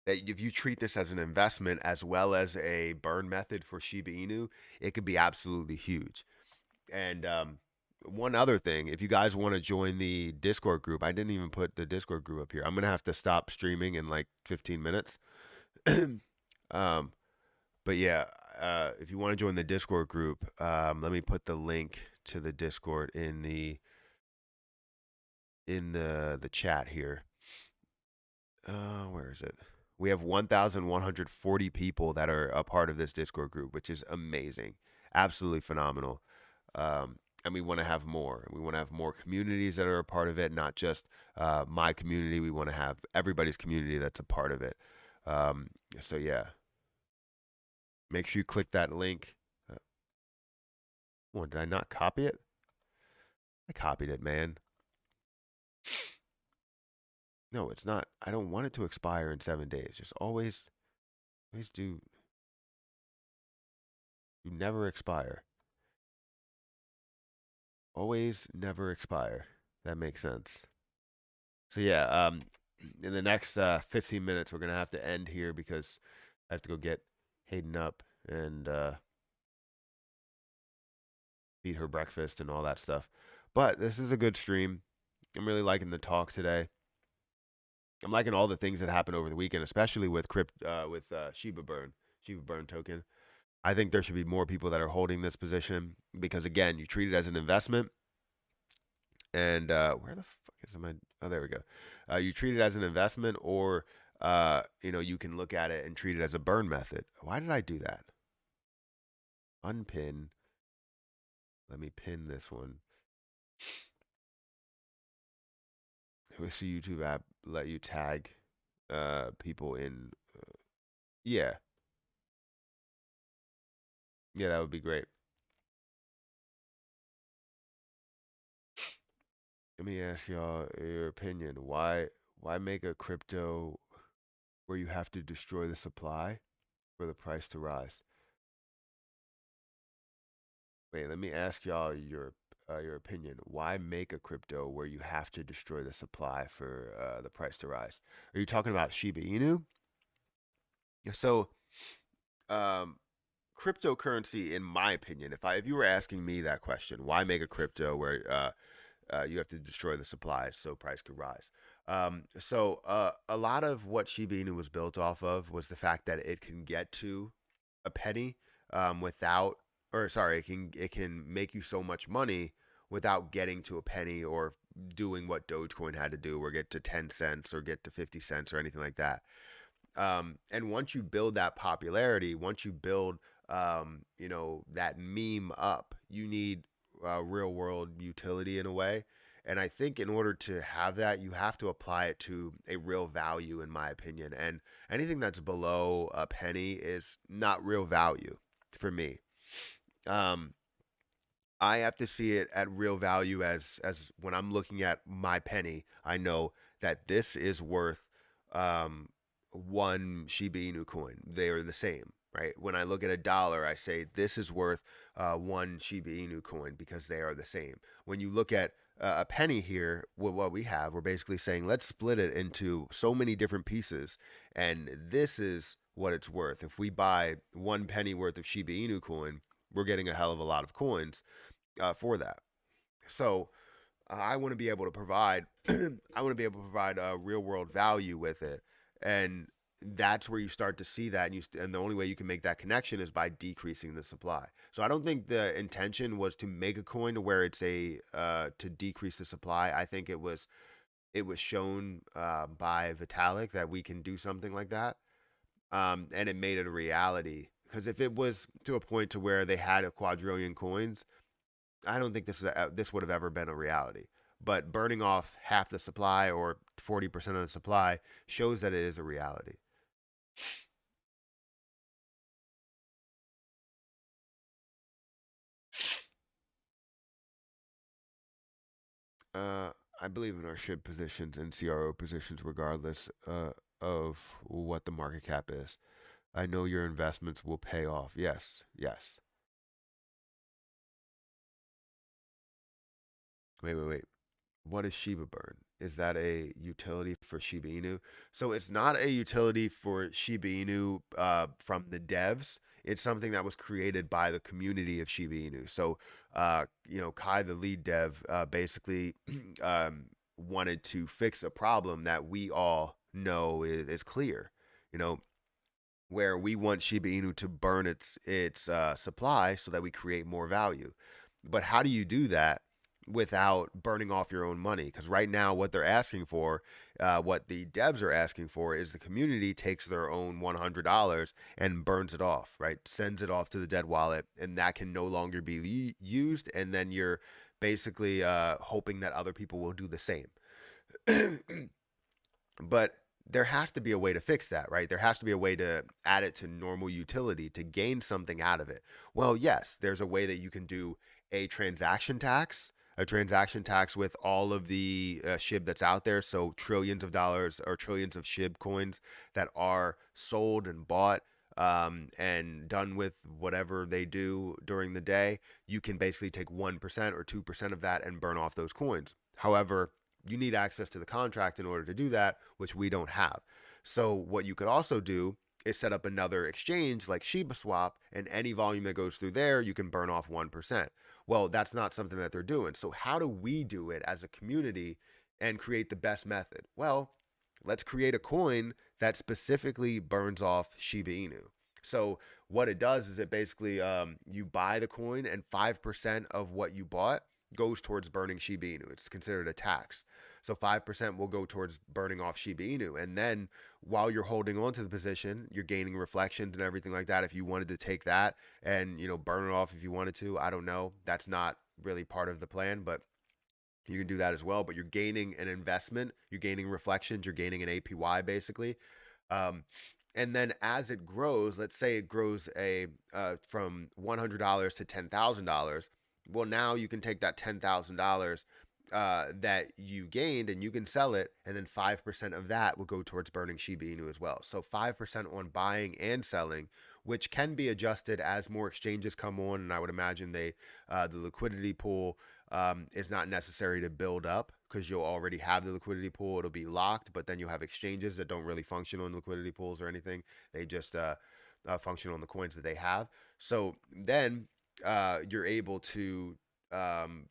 that if you treat this as an investment as well as a burn method for Shiba Inu, it could be absolutely huge. And one other thing, if you guys want to join the Discord group, I didn't even put the Discord group up here. I'm gonna have to stop streaming in like 15 minutes. um, but yeah, if you want to join the Discord group, let me put the link to the Discord in the chat here. Where is it? We have 1,140 people that are a part of this Discord group, which is amazing, absolutely phenomenal. And we want to have more. We want to have more communities that are a part of it, not just my community. We want to have everybody's community that's a part of it. Um, so yeah, make sure you click that link. Oh, did I not copy it? I copied it, man. No, it's not. I don't want it to expire in 7 days. Just always do never expire. Always never expire. That makes sense. So yeah, in the next 15 minutes, we're gonna have to end here because I have to go get Hayden up and feed her breakfast and all that stuff. But this is a good stream. I'm really liking the talk today. I'm liking all the things that happened over the weekend, especially with Shiba Burn, Shiba Burn token. I think there should be more people that are holding this position because again, you treat it as an investment. And where the fuck is my? Oh, there we go. You treat it as an investment, or you can look at it and treat it as a burn method. Why did I do that? Unpin. Let me pin this one. Wish the YouTube app let you tag people in. Yeah, yeah, that would be great. Let me ask y'all your opinion. Why make a crypto where you have to destroy the supply for the price to rise? Wait, let me ask y'all your opinion. Why make a crypto where you have to destroy the supply for the price to rise? Are you talking about Shiba Inu? Yeah, so, um, cryptocurrency, in my opinion, if you were asking me that question, why make a crypto where you have to destroy the supply so price could rise? A lot of what Shiba Inu was built off of was the fact that it can get to a penny without, or sorry, it can make you so much money without getting to a penny or doing what Dogecoin had to do, or get to 10 cents or get to 50 cents or anything like that. And once you build that popularity, once you build, that meme up, you need real world utility in a way. And I think in order to have that, you have to apply it to a real value, in my opinion. And anything that's below a penny is not real value for me. Um, I have to see it at real value as when I'm looking at my penny, I know that this is worth um, one Shiba Inu coin. They are the same, right? When I look at a dollar, I say this is worth one Shiba Inu coin because they are the same. When you look at a penny here, what we have, we're basically saying let's split it into so many different pieces, and this is what it's worth. If we buy one penny worth of Shiba Inu coin, we're getting a hell of a lot of coins for that. So I want to be able to provide, I want to be able to provide real world value with it, and that's where you start to see that, and the only way you can make that connection is by decreasing the supply. So I don't think the intention was to make a coin to where it's a to decrease the supply. I think it was shown by Vitalik that we can do something like that, and it made it a reality. Because if it was to a point to where they had a quadrillion coins, I don't think this would have ever been a reality. But burning off half the supply or 40% of the supply shows that it is a reality. Uh, I believe in our SHIB positions and CRO positions, regardless of what the market cap is. I know your investments will pay off. Yes, yes. Wait. What is Shiba Burn? Is that a utility for Shiba Inu? So it's not a utility for Shiba Inu from the devs. It's something that was created by the community of Shiba Inu. So, Kai, the lead dev, basically wanted to fix a problem that we all know is clear. You know, where we want Shiba Inu to burn its supply so that we create more value. But how do you do that without burning off your own money? Because right now, what they're asking for, what the devs are asking for, is the community takes their own $100 and burns it off, right? Sends it off to the dead wallet, and that can no longer be used. And then you're basically hoping that other people will do the same. But there has to be a way to fix that, right? There has to be a way to add it to normal utility to gain something out of it. Well, yes, there's a way that you can do a transaction tax, with all of the SHIB that's out there. So trillions of dollars or trillions of SHIB coins that are sold and bought and done with whatever they do during the day. You can basically take 1% or 2% of that and burn off those coins. However, you need access to the contract in order to do that, which we don't have. So what you could also do is set up another exchange like Shiba Swap, and any volume that goes through there, you can burn off 1%. Well, that's not something that they're doing. So how do we do it as a community and create the best method? Well, let's create a coin that specifically burns off Shiba Inu. So what it does is it basically you buy the coin, and 5% of what you bought goes towards burning Shiba Inu. It's considered a tax. So 5% will go towards burning off Shiba Inu. And then while you're holding on to the position, you're gaining reflections and everything like that. If you wanted to take that and, burn it off if you wanted to, I don't know. That's not really part of the plan, but you can do that as well. But you're gaining an investment, you're gaining reflections, you're gaining an APY basically. Um, and then as it grows, let's say it grows from $100 to $10,000. Well, now you can take that $10,000 that you gained and you can sell it, and then 5% of that will go towards burning Shiba Inu as well. So 5% on buying and selling, which can be adjusted as more exchanges come on. And I would imagine the liquidity pool is not necessary to build up because you'll already have the liquidity pool. It'll be locked, but then you have exchanges that don't really function on liquidity pools or anything. They just function on the coins that they have. So then you're able to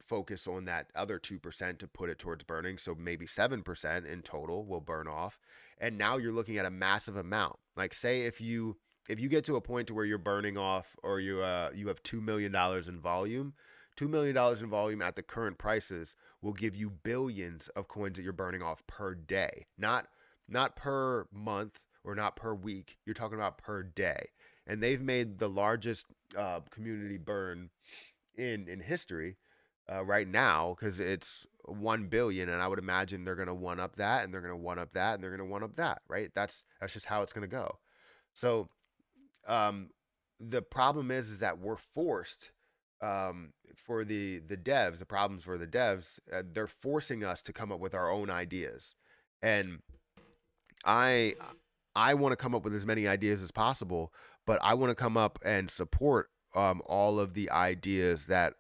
focus on that other 2% to put it towards burning. So maybe 7% in total will burn off. And now you're looking at a massive amount. Like say if you get to a point to where you're burning off, or you have $2 million in volume, $2 million in volume at the current prices will give you billions of coins that you're burning off per day, not per month or not per week. You're talking about per day. And they've made the largest community burn in history right now because it's 1 billion, and I would imagine they're going to one up that, and they're going to one up that, and they're going to one up that, right? That's just how it's going to go. So um, the problem is that we're forced for the devs. The problems for the devs, they're forcing us to come up with our own ideas, and I I want to come up with as many ideas as possible, but I want to come up and support all of the ideas that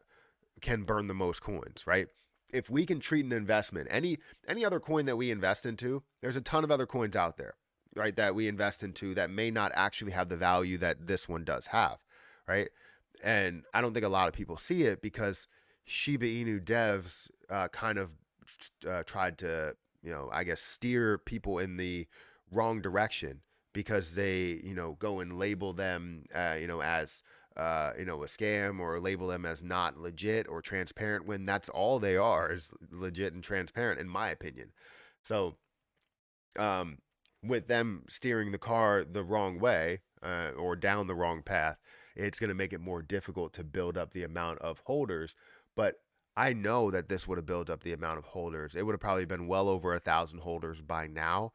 can burn the most coins, right? If we can treat an investment, any other coin that we invest into, there's a ton of other coins out there, right, that we invest into that may not actually have the value that this one does have, right? And I don't think a lot of people see it because Shiba Inu devs kind of tried to, I guess, steer people in the wrong direction because they, go and label them, as a scam, or label them as not legit or transparent, when that's all they are, is legit and transparent, in my opinion. So, um, with them steering the car the wrong way or down the wrong path, it's going to make it more difficult to build up the amount of holders. But I know that this would have built up the amount of holders. It would have probably been well over 1,000 holders by now,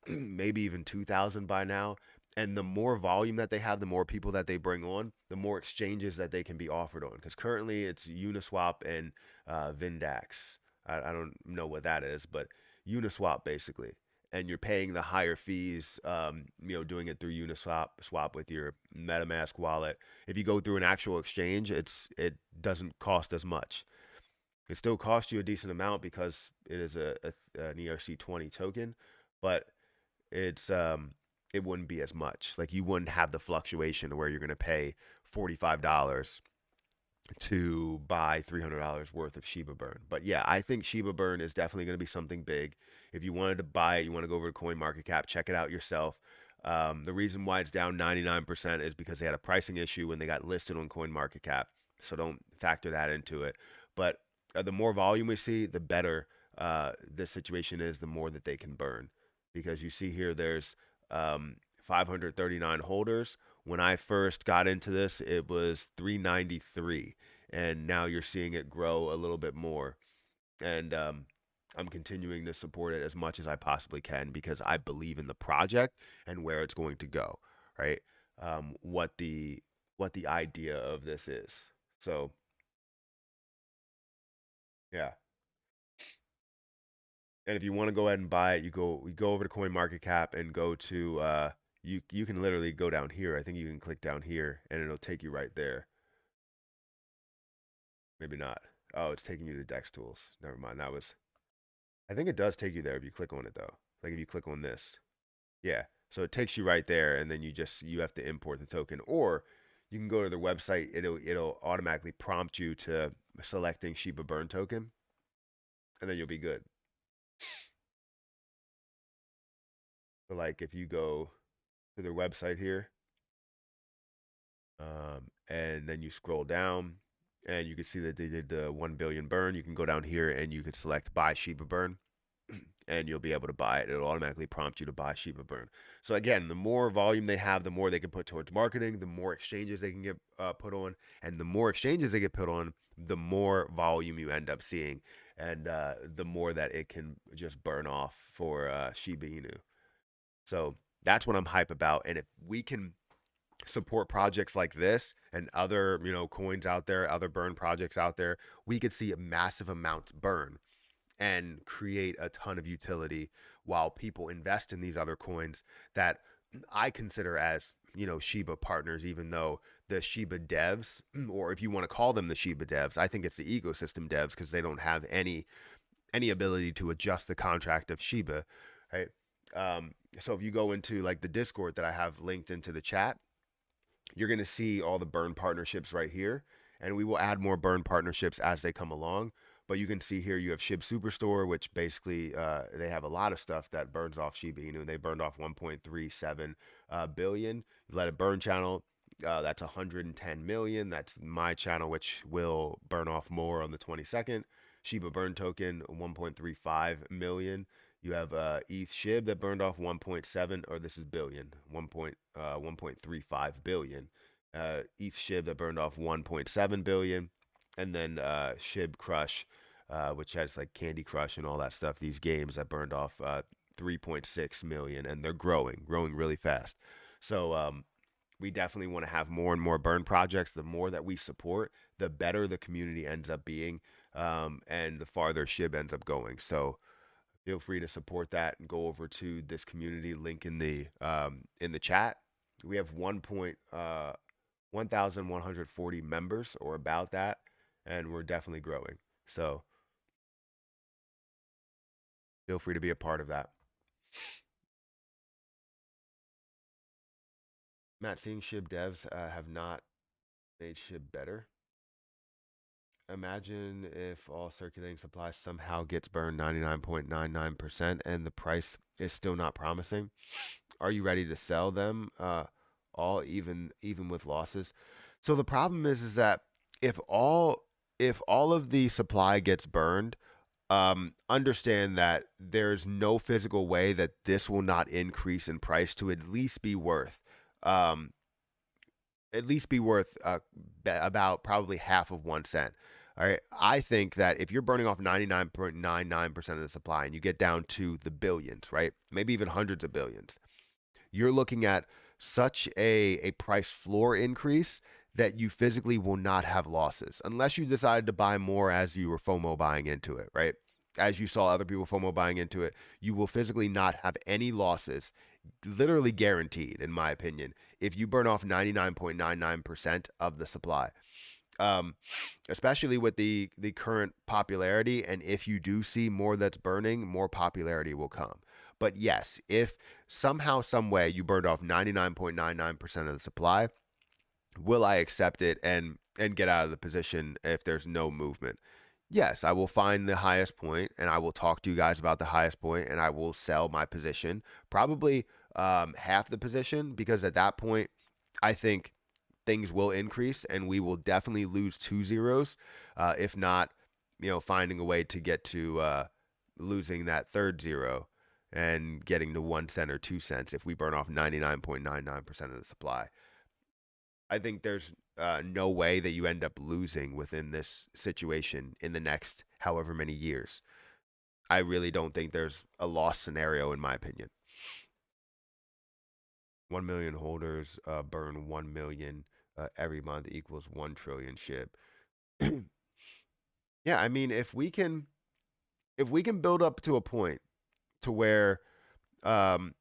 maybe even 2,000 by now. And the more volume that they have, the more people that they bring on, the more exchanges that they can be offered on. Because currently it's Uniswap and Vindax. I don't know what that is, but Uniswap basically. And you're paying the higher fees, doing it through Uniswap with your MetaMask wallet. If you go through an actual exchange, it doesn't cost as much. It still costs you a decent amount because it is an ERC20 token, but it's it wouldn't be as much. Like, you wouldn't have the fluctuation where you're going to pay $45 to buy $300 worth of Shiba Burn. But yeah, I think Shiba Burn is definitely going to be something big. If you wanted to buy it, you want to go over to CoinMarketCap, check it out yourself. The reason why it's down 99% is because they had a pricing issue when they got listed on CoinMarketCap. So don't factor that into it. But the more volume we see, the better this situation is, the more that they can burn. Because you see here, there's 539 holders. When I first got into this, it was 393, and now you're seeing it grow a little bit more. And I'm continuing to support it as much as I possibly can because I believe in the project and where it's going to go. Right? What the idea of this is. So yeah. And if you want to go ahead and buy it, you go over to CoinMarketCap and go to you can literally go down here. I think you can click down here and it'll take you right there. Maybe not. Oh, it's taking you to Dex Tools. Never mind. I think it does take you there if you click on it though. Like if you click on this. Yeah. So it takes you right there, and then you have to import the token, or you can go to their website. It'll automatically prompt you to selecting Shiba Burn token, and then you'll be good. So like if you go to their website here, and then you scroll down, and you can see that they did the 1 billion burn. You can go down here and you could select buy Shiba Burn, and you'll be able to buy it. It'll automatically prompt you to buy Shiba Burn. So again, the more volume they have, the more they can put towards marketing, the more exchanges they can get put on, and the more exchanges they get put on, the more volume you end up seeing, and the more that it can just burn off for Shiba Inu. So that's what I'm hype about. And if we can support projects like this and other, coins out there, other burn projects out there, we could see a massive amounts burn and create a ton of utility while people invest in these other coins that I consider as, Shiba partners, even though the Shiba devs, or if you want to call them the Shiba devs, I think it's the ecosystem devs because they don't have any ability to adjust the contract of Shiba, right? So if you go into like the Discord that I have linked into the chat, you're going to see all the burn partnerships right here, and we will add more burn partnerships as they come along. But you can see here you have Shib Superstore, which basically they have a lot of stuff that burns off Shiba Inu. They burned off 1.37 billion. Let it burn channel, that's 110 million. That's my channel, which will burn off more on the 22nd. Shiba Burn token 1.35 million. You have ETH SHIB that burned off 1.7, or this is billion, 1.35 billion. ETH SHIB that burned off 1.7 billion, and then SHIB Crush, which has like Candy Crush and all that stuff. These games that burned off 3.6 million, and they're growing really fast. So we definitely want to have more and more burn projects. The more that we support, the better the community ends up being, and the farther SHIB ends up going. So feel free to support that and go over to this community link in the chat. We have 1,140 members or about that, and we're definitely growing. So feel free to be a part of that. Matt, seeing SHIB devs have not made SHIB better. Imagine if all circulating supply somehow gets burned 99.99% and the price is still not promising. Are you ready to sell them all even with losses? So the problem is that if all if all of the supply gets burned, understand that there's no physical way that this will not increase in price to um, at least be worth about probably half of 1 cent. All right. I think that if you're burning off 99.99% of the supply and you get down to the billions, right? Maybe even hundreds of billions, you're looking at such a price floor increase that you physically will not have losses unless you decided to buy more as you were FOMO buying into it, right? As you saw other people FOMO buying into it, you will physically not have any losses, literally guaranteed, in my opinion, if you burn off 99.99% of the supply. Um, Especially with the current popularity, and if you do see more that's burning, more popularity will come. But yes, if somehow, some way you burned off 99.99% of the supply, will I accept it and get out of the position if there's no movement? Yes, I will find the highest point and I will talk to you guys about the highest point and I will sell my position, probably half the position, because at that point, I think things will increase and we will definitely lose two zeros, if not, finding a way to get to losing that third zero and getting to 1 cent or 2 cents if we burn off 99.99% of the supply. I think there's no way that you end up losing within this situation in the next however many years. I really don't think there's a loss scenario, in my opinion. 1 million holders burn 1 million every month equals 1 trillion SHIB. Yeah, I mean, if we can build up to a point to where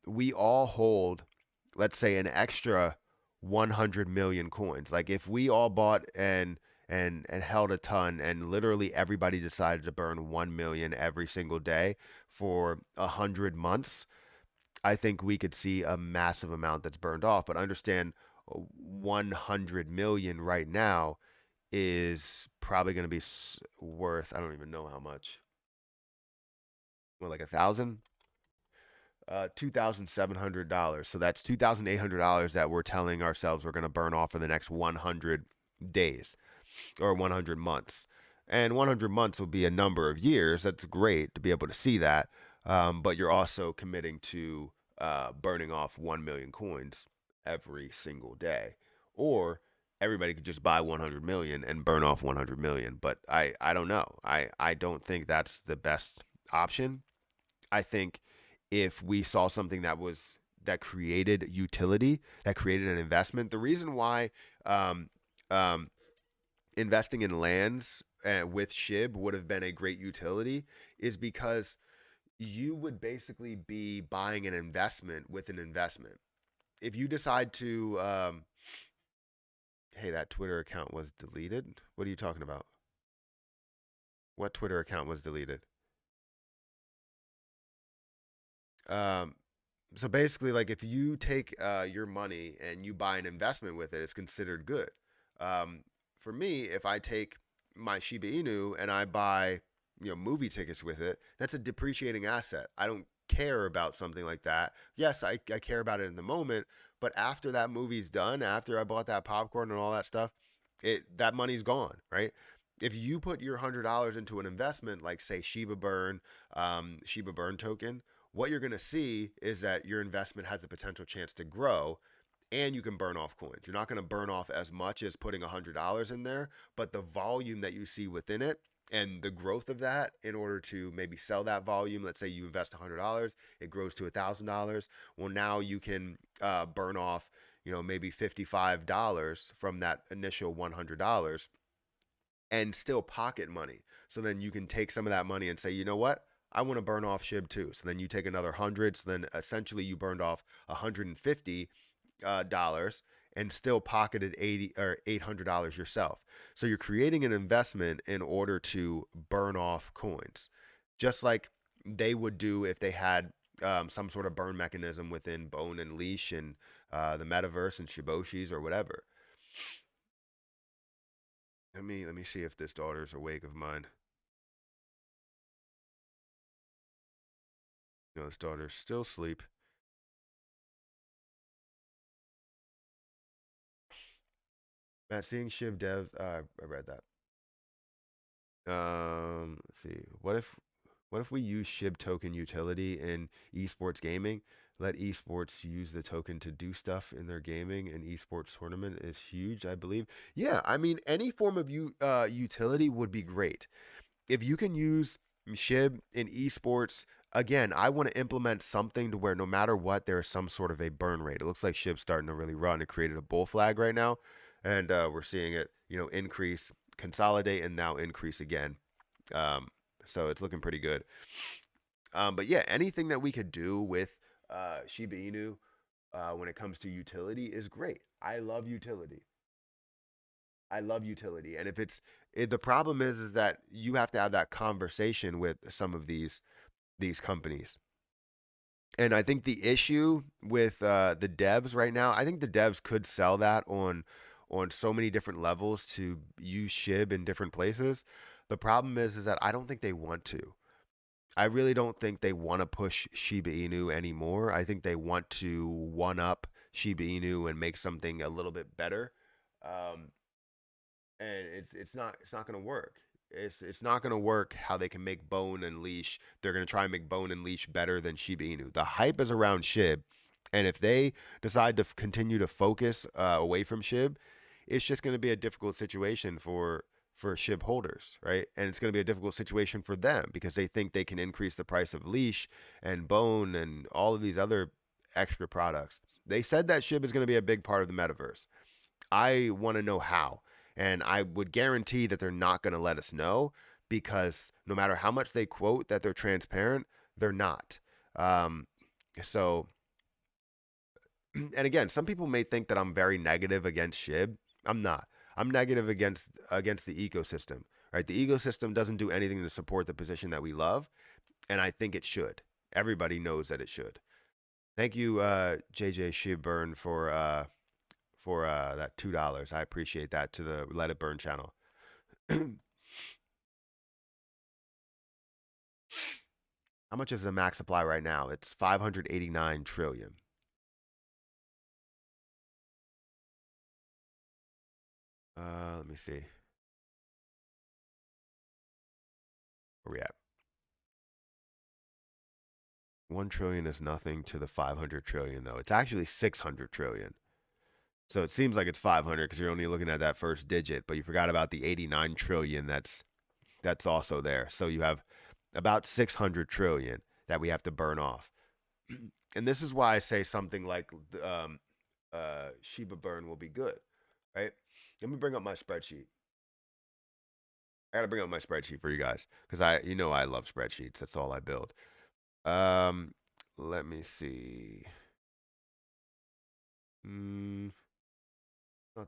we all hold, let's say, an extra 100 million coins. Like if we all bought and held a ton, and literally everybody decided to burn 1 million every single day for 100 months, I think we could see a massive amount that's burned off. But understand, 100 million right now is probably going to be worth, I don't even know how much. What, like 1,000? $2,700. So that's $2,800 that we're telling ourselves we're going to burn off in the next 100 days or 100 months. And 100 months will be a number of years. That's great to be able to see that. But you're also committing to burning off 1 million coins every single day. Or everybody could just buy 100 million and burn off 100 million. But I don't know. I don't think that's the best option. I think if we saw something that created utility, that created an investment, the reason why um, um, investing in lands with SHIB would have been a great utility is because you would basically be buying an investment with an investment. If you decide to, hey, that Twitter account was deleted. What are you talking about? What Twitter account was deleted? Um, so basically, like if you take your money and you buy an investment with it, it's considered good. Um, for me, if I take my Shiba Inu and I buy movie tickets with it, that's a depreciating asset. I don't care about something like that. Yes, I care about it in the moment, but after that movie's done, after I bought that popcorn and all that stuff, that money's gone, right? If you put your $100 into an investment, like say Shiba Burn token, what you're going to see is that your investment has a potential chance to grow and you can burn off coins. You're not going to burn off as much as putting $100 in there, but the volume that you see within it and the growth of that in order to maybe sell that volume, let's say you invest $100, it grows to $1,000. Well, now you can burn off, maybe $55 from that initial $100 and still pocket money. So then you can take some of that money and say, you know what? I want to burn off SHIB too. So then you take another 100. So then essentially you burned off $150 and still pocketed 80 or $800 yourself. So you're creating an investment in order to burn off coins, just like they would do if they had some sort of burn mechanism within Bone and Leash and the metaverse and Shiboshis or whatever. Let me see if this daughter's awake of mine. No, this daughter's still asleep. Matt, seeing Shiv devs. I read that. Let's see. What if we use SHIB token utility in esports gaming? Let esports use the token to do stuff in their gaming and esports tournament is huge, I believe. Yeah, I mean any form of utility would be great. If you can use SHIB in esports, again, I want to implement something to where no matter what, there is some sort of a burn rate. It looks like SHIB's starting to really run. It created a bull flag right now, and we're seeing it, increase, consolidate, and now increase again. Um, so it's looking pretty good. But yeah, anything that we could do with Shiba Inu when it comes to utility is great. I love utility. I love utility. And the problem is that you have to have that conversation with some of these companies. And I think the issue with the devs right now, I think the devs could sell that on so many different levels to use SHIB in different places. The problem is that I don't think they want to. I really don't think they want to push Shiba Inu anymore. I think they want to one up Shiba Inu and make something a little bit better. Um, and it's not going to work. It's not going to work how they can make Bone and Leash. They're going to try and make Bone and Leash better than Shiba Inu. The hype is around SHIB, and if they decide to continue to focus away from SHIB, it's just going to be a difficult situation for SHIB holders, right? And it's going to be a difficult situation for them because they think they can increase the price of Leash and Bone and all of these other extra products. They said that SHIB is going to be a big part of the metaverse. I want to know how. And I would guarantee that they're not going to let us know because no matter how much they quote that they're transparent, they're not. Um, so, and again, some people may think that I'm very negative against SHIB. I'm not. I'm negative against the ecosystem. Right? The ecosystem doesn't do anything to support the position that we love, and I think it should. Everybody knows that it should. Thank you, JJ Shiba Burn, for that $2. I appreciate that to the Let It Burn channel. How much is the max supply right now? It's 589 trillion. Let me see. Where we at? 1 trillion is nothing to the 500 trillion, though. It's actually 600 trillion. So it seems like it's 500 because you're only looking at that first digit, but you forgot about the 89 trillion that's also there. So you have about 600 trillion that we have to burn off. And this is why I say something like Shiba Burn will be good, right? Let me bring up my spreadsheet. I gotta bring up my spreadsheet for you guys because I love spreadsheets. That's all I build. Um, Let me see. Not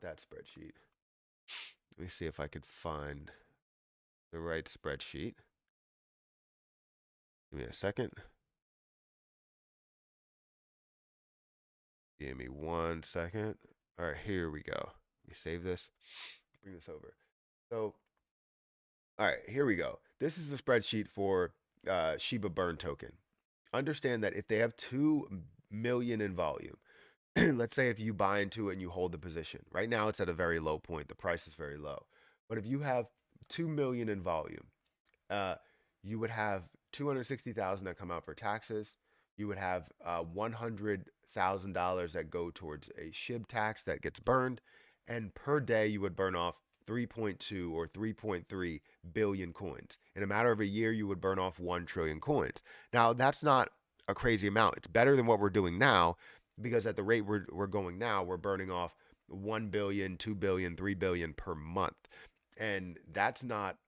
that spreadsheet. Let me see if I could find the right spreadsheet. Give me a second. Give me 1 second. All right, here we go. Let me save this. Bring this over. So, all right, here we go. This is the spreadsheet for Shiba Burn token. Understand that if they have 2 million in volume, let's say if you buy into it and you hold the position, right now it's at a very low point. The price is very low. But if you have 2 million in volume, uh, you would have 260,000 that come out for taxes. You would have $100,000 that go towards a SHIB tax that gets burned, and per day you would burn off 3.2 or 3.3 billion coins. In a matter of a year, you would burn off 1 trillion coins. Now, that's not a crazy amount. It's better than what we're doing now because at the rate we're going now, we're burning off 1 billion, 2 billion, 3 billion per month. And that's not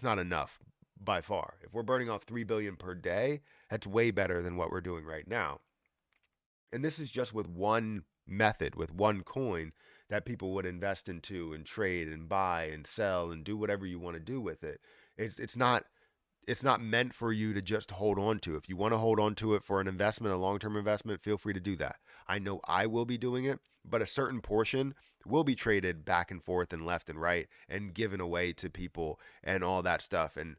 enough by far. If we're burning off 3 billion per day, that's way better than what we're doing right now. And this is just with one method, with one coin that people would invest into and trade and buy and sell and do whatever you want to do with it. It's not meant for you to just hold on to. If you want to hold on to it for an investment, a long-term investment, feel free to do that. I know I will be doing it, but a certain portion will be traded back and forth and left and right and given away to people and all that stuff. And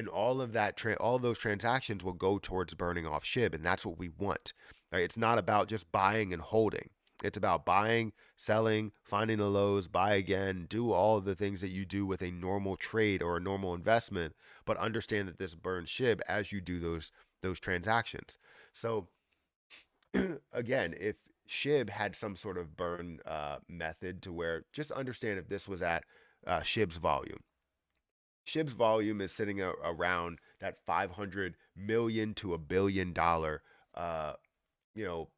all of that all of those transactions will go towards burning off SHIB, and that's what we want. Right? It's not about just buying and holding. It's about buying, selling, finding the lows, buy again, do all of the things that you do with a normal trade or a normal investment, but understand that this burns SHIB as you do those transactions. So again, if SHIB had some sort of burn method to where just understand if this was at SHIB's volume. SHIB's volume is sitting around that 500 million to $1 billion, uh, you know,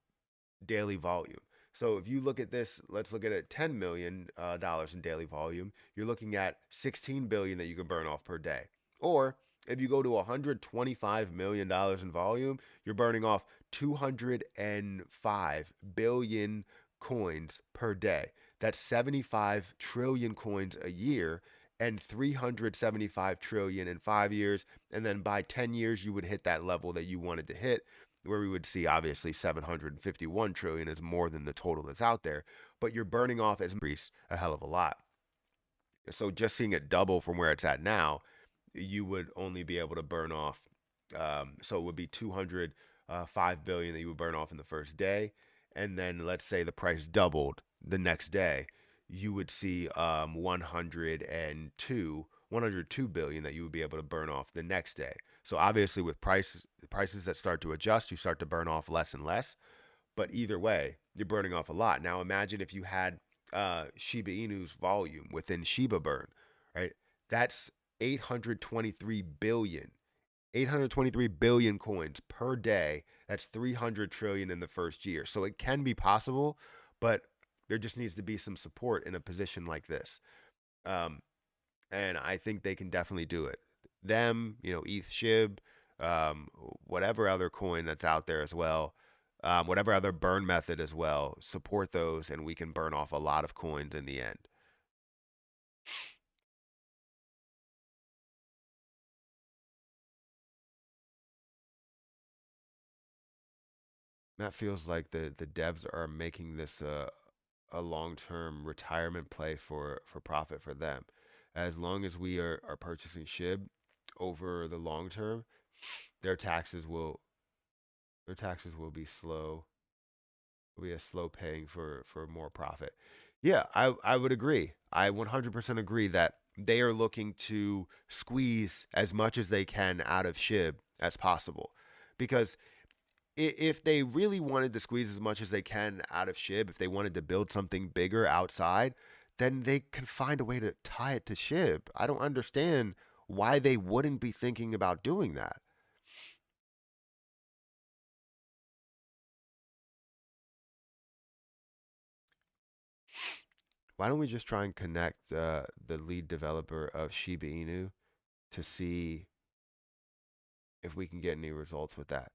daily volume. So if you look at this, let's look at it, $10 million in daily volume. You're looking at 16 billion that you can burn off per day. Or if you go to $125 million in volume, you're burning off 205 billion coins per day. That's 75 trillion coins a year and 375 trillion in 5 years. And then by 10 years, you would hit that level that you wanted to hit, where we would see obviously 751 trillion is more than the total that's out there, but you're burning off as increase a hell of a lot. So just seeing it double from where it's at now, you would only be able to burn off. So it would be 205 billion that you would burn off in the first day, and then let's say the price doubled the next day, you would see 102 billion that you would be able to burn off the next day. So obviously, with prices that start to adjust, you start to burn off less and less. But either way, you're burning off a lot. Now imagine if you had Shiba Inu's volume within Shiba Burn, right? That's 823 billion. 823 billion coins per day. That's 300 trillion in the first year. So it can be possible, but there just needs to be some support in a position like this. Um, and I think they can definitely do it. Them, ETH SHIB, um, whatever other coin that's out there as well, whatever other burn method as well, support those, and we can burn off a lot of coins in the end. That feels like the devs are making this a long term retirement play for profit for them. As long as we are purchasing SHIB over the long term, their taxes will their taxes will be slow. Will be a slow paying for more profit. Yeah, I would agree. I 100% agree that they are looking to squeeze as much as they can out of SHIB as possible, because if they really wanted to squeeze as much as they can out of SHIB, if they wanted to build something bigger outside, then they can find a way to tie it to SHIB. I don't understand why they wouldn't be thinking about doing that. Why don't we just try and connect the lead developer of Shiba Inu to see if we can get any results with that?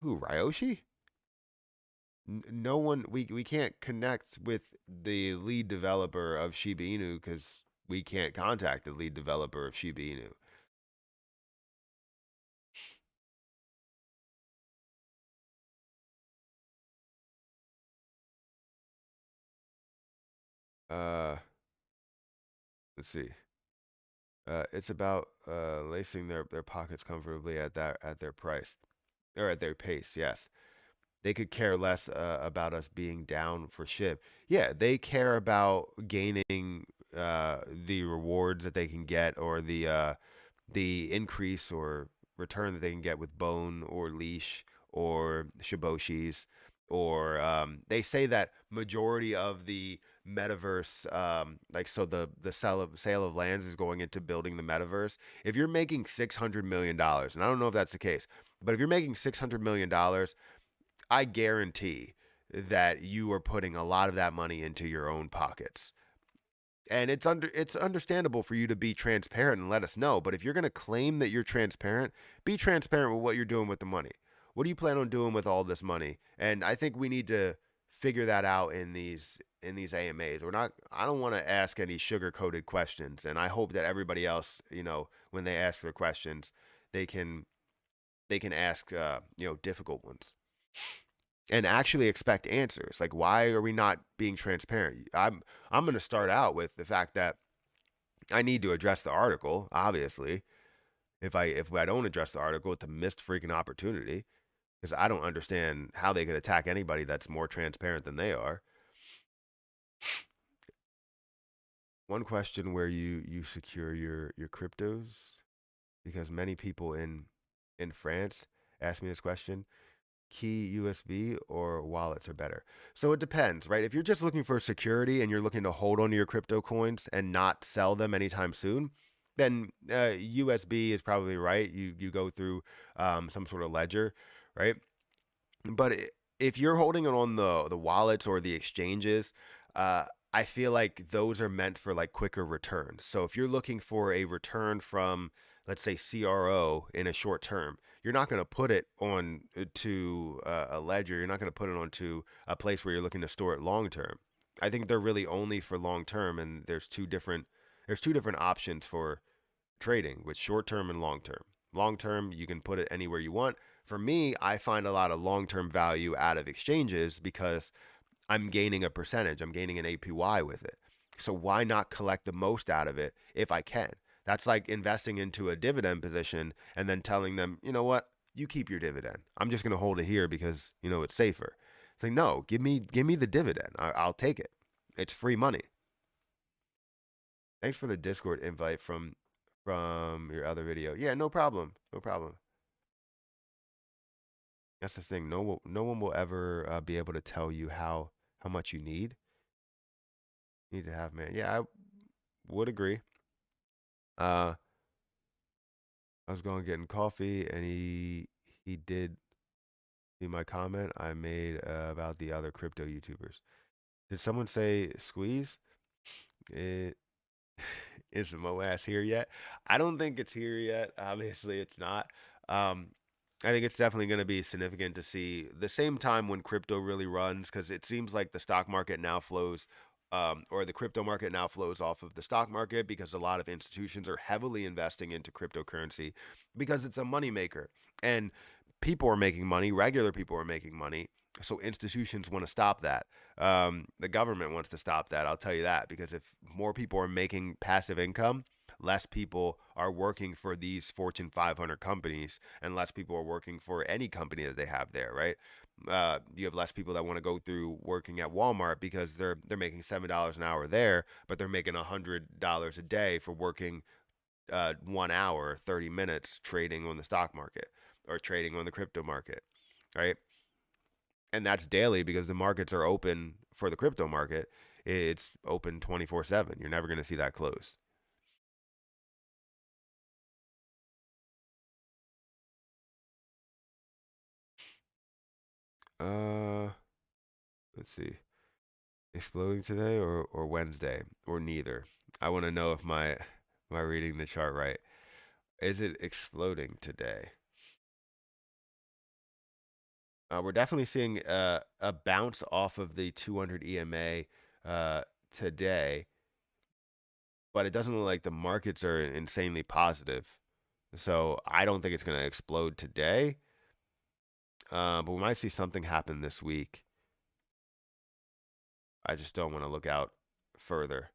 Who, Ryoshi? No one, we can't connect with the lead developer of Shiba Inu because we can't contact the lead developer of Shiba Inu. Uh, let's see. It's about lacing their pockets comfortably at their price or at their pace. Yes, they could care less about us being down for SHIB. Yeah, they care about gaining the rewards that they can get, or the increase or return that they can get with Bone or Leash or Shiboshis, or they say that majority of the metaverse, like so the sale of lands is going into building the metaverse. If you're making $600 million, and I don't know if that's the case, but if you're making $600 million, I guarantee that you are putting a lot of that money into your own pockets. And it's understandable for you to be transparent and let us know. But if you're going to claim that you're transparent, be transparent with what you're doing with the money. What do you plan on doing with all this money? And I think we need to figure that out in these AMAs. We're not. I don't want to ask any sugar coated questions, and I hope that everybody else, when they ask their questions, they can ask difficult ones and actually expect answers. Like, why are we not being transparent? I'm going to start out with the fact that I need to address the article. Obviously, if I don't address the article, it's a missed freaking opportunity because I don't understand how they could attack anybody that's more transparent than they are. One question where you secure your cryptos, because many people in France ask me this question: key USB or wallets are better. So it depends, right? If you're just looking for security and you're looking to hold on to your crypto coins and not sell them anytime soon, then USB is probably right. You go through some sort of ledger, right? But if you're holding it on the wallets or the exchanges, uh, I feel like those are meant for like quicker returns. So if you're looking for a return from, let's say, CRO in a short term, you're not going to put it on to a ledger. You're not going to put it onto a place where you're looking to store it long term. I think they're really only for long term, and there's two different options for trading with short term and long term. Long term, you can put it anywhere you want. For me, I find a lot of long term value out of exchanges because I'm gaining a percentage, I'm gaining an APY with it. So why not collect the most out of it if I can? That's like investing into a dividend position and then telling them, you know what, you keep your dividend. I'm just going to hold it here because it's safer. It's like, no, give me the dividend. I'll take it. It's free money. Thanks for the Discord invite from your other video. Yeah, no problem. No problem. That's the thing. No one will ever be able to tell you how much you need to have, man. Yeah, I would agree. Uh, I was going getting coffee, and he did see my comment I made about the other crypto YouTubers. Did someone say squeeze? It is the MOAS here yet? I don't think it's here yet. Obviously, it's not. Um, I think it's definitely going to be significant to see the same time when crypto really runs, because it seems like the stock market now flows, or the crypto market now flows off of the stock market because a lot of institutions are heavily investing into cryptocurrency because it's a moneymaker. And people are making money, regular people are making money. So institutions want to stop that. The government wants to stop that. I'll tell you that, because if more people are making passive income, less people are working for these Fortune 500 companies, and less people are working for any company that they have there, right? You have less people that want to go through working at Walmart because they're making $7 an hour there, but they're making $100 a day for working 1 hour, 30 minutes trading on the stock market or trading on the crypto market, right? And that's daily because the markets are open for the crypto market. It's open 24/7. You're never going to see that close. Uh, let's see. Exploding today or Wednesday or neither. I want to know if my am I reading the chart right. Is it exploding today? We're definitely seeing a bounce off of the 200 EMA today, but it doesn't look like the markets are insanely positive. So I don't think it's going to explode today. But we might see something happen this week. I just don't want to look out further.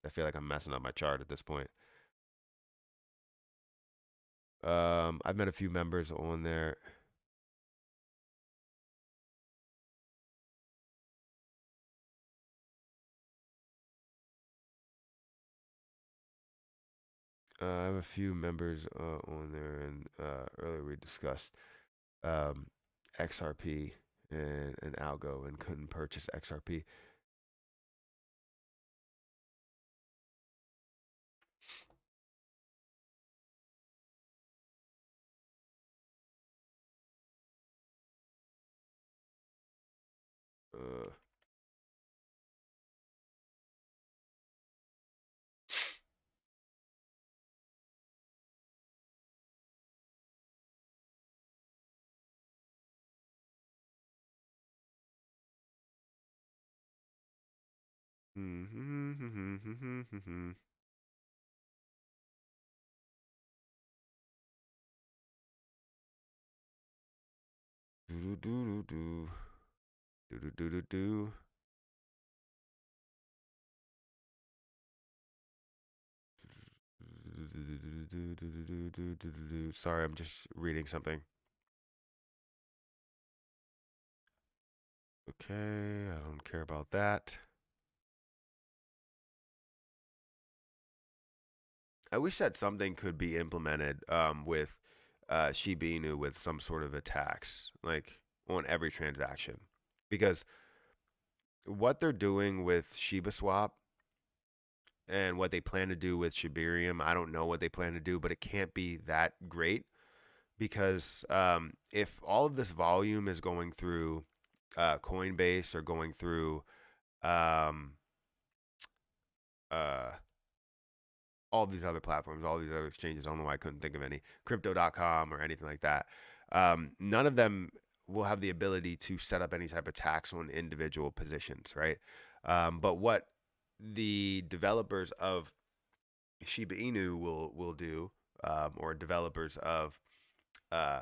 I feel like I'm messing up my chart at this point. I've met a few members on there. I have a few members on there, and earlier we discussed. Um, XRP and algo and couldn't purchase XRP. Uh, do do do do do do do do do. Sorry, I'm just reading something. Okay, I don't care about that. I wish that something could be implemented with Shiba Inu with some sort of a tax, like on every transaction, because what they're doing with Shiba Swap and what they plan to do with Shibarium, I don't know what they plan to do, but it can't be that great because if all of this volume is going through Coinbase or going through um, uh, all these other platforms, all these other exchanges. I don't know why I couldn't think of any, crypto.com or anything like that. None of them will have the ability to set up any type of tax on individual positions, right? But what the developers of Shiba Inu will do, or developers of uh,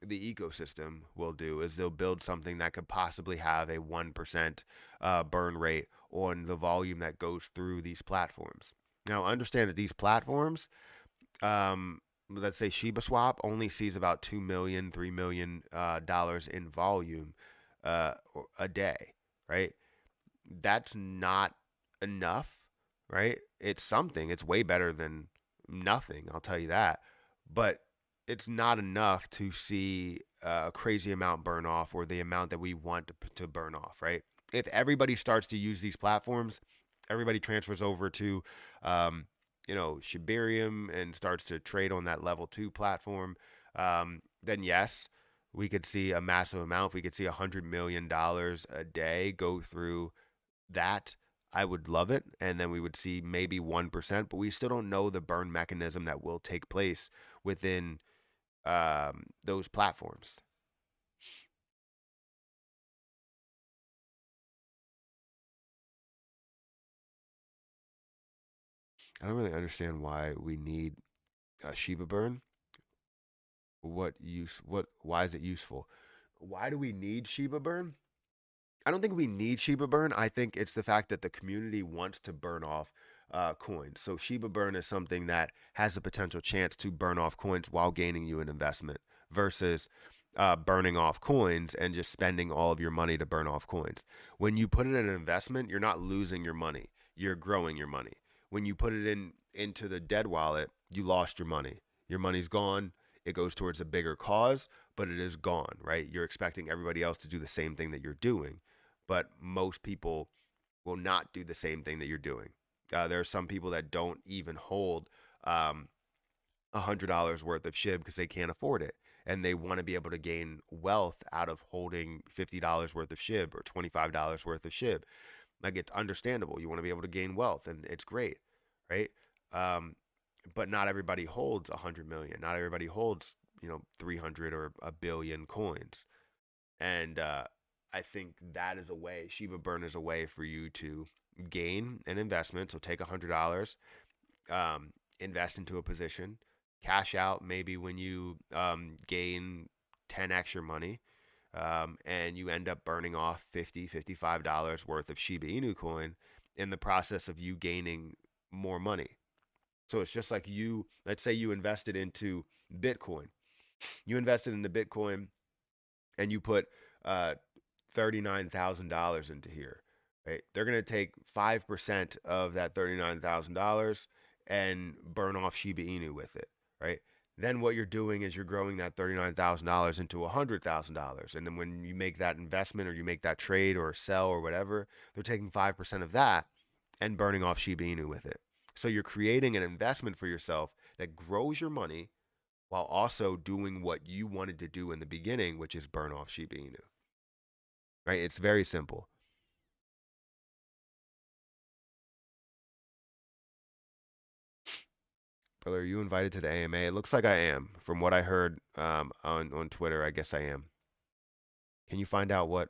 the ecosystem will do, is they'll build something that could possibly have a 1% burn rate on the volume that goes through these platforms. Now, understand that these platforms, um, let's say Shiba Swap only sees about 2 million, $3 million dollars in volume a day, right? That's not enough, right? It's something. It's way better than nothing, I'll tell you that. But it's not enough to see a crazy amount burn off or the amount that we want to burn off, right? If everybody starts to use these platforms, everybody transfers over to, um, Shibarium and starts to trade on that level 2 platform, then yes, we could see a massive amount. If we could see $100 million a day go through that, I would love it. And then we would see maybe 1%, but we still don't know the burn mechanism that will take place within those platforms. I don't really understand why we need a Shiba burn. What use? What? Why is it useful? Why do we need Shiba burn? I don't think we need Shiba Burn. I think it's the fact that the community wants to burn off coins. So Shiba Burn is something that has a potential chance to burn off coins while gaining you an investment versus burning off coins and just spending all of your money to burn off coins. When you put it in an investment, you're not losing your money. You're growing your money. When you put it into the dead wallet, you lost your money. Your money's gone. It goes towards a bigger cause, but it is gone, right? You're expecting everybody else to do the same thing that you're doing, but most people will not do the same thing that you're doing. There are some people that don't even hold $100 worth of SHIB because they can't afford it. And they want to be able to gain wealth out of holding $50 worth of SHIB or $25 worth of SHIB. Like, it's understandable. You want to be able to gain wealth, and it's great, right? Um, but not everybody holds 100 million. Not everybody holds, 300 or a billion coins. And I think that is a way, Shiba Burn is a way for you to gain an investment. So take $100, invest into a position, cash out maybe when you gain 10x your money, and you end up burning off $50, $55 worth of Shiba Inu coin in the process of you gaining more money. So it's just like let's say you invested into Bitcoin. You invested into Bitcoin and you put uh, $39,000 into here, right? They're going to take 5% of that $39,000 and burn off Shiba Inu with it, right? then what you're doing is you're growing that $39,000 into $100,000. And then when you make that investment or you make that trade or sell or whatever, they're taking 5% of that and burning off Shiba Inu with it. So you're creating an investment for yourself that grows your money while also doing what you wanted to do in the beginning, which is burn off Shiba Inu. Right? It's very simple. Brother, are you invited to the AMA? It looks like I am. From what I heard on Twitter, I guess I am. Can you find out what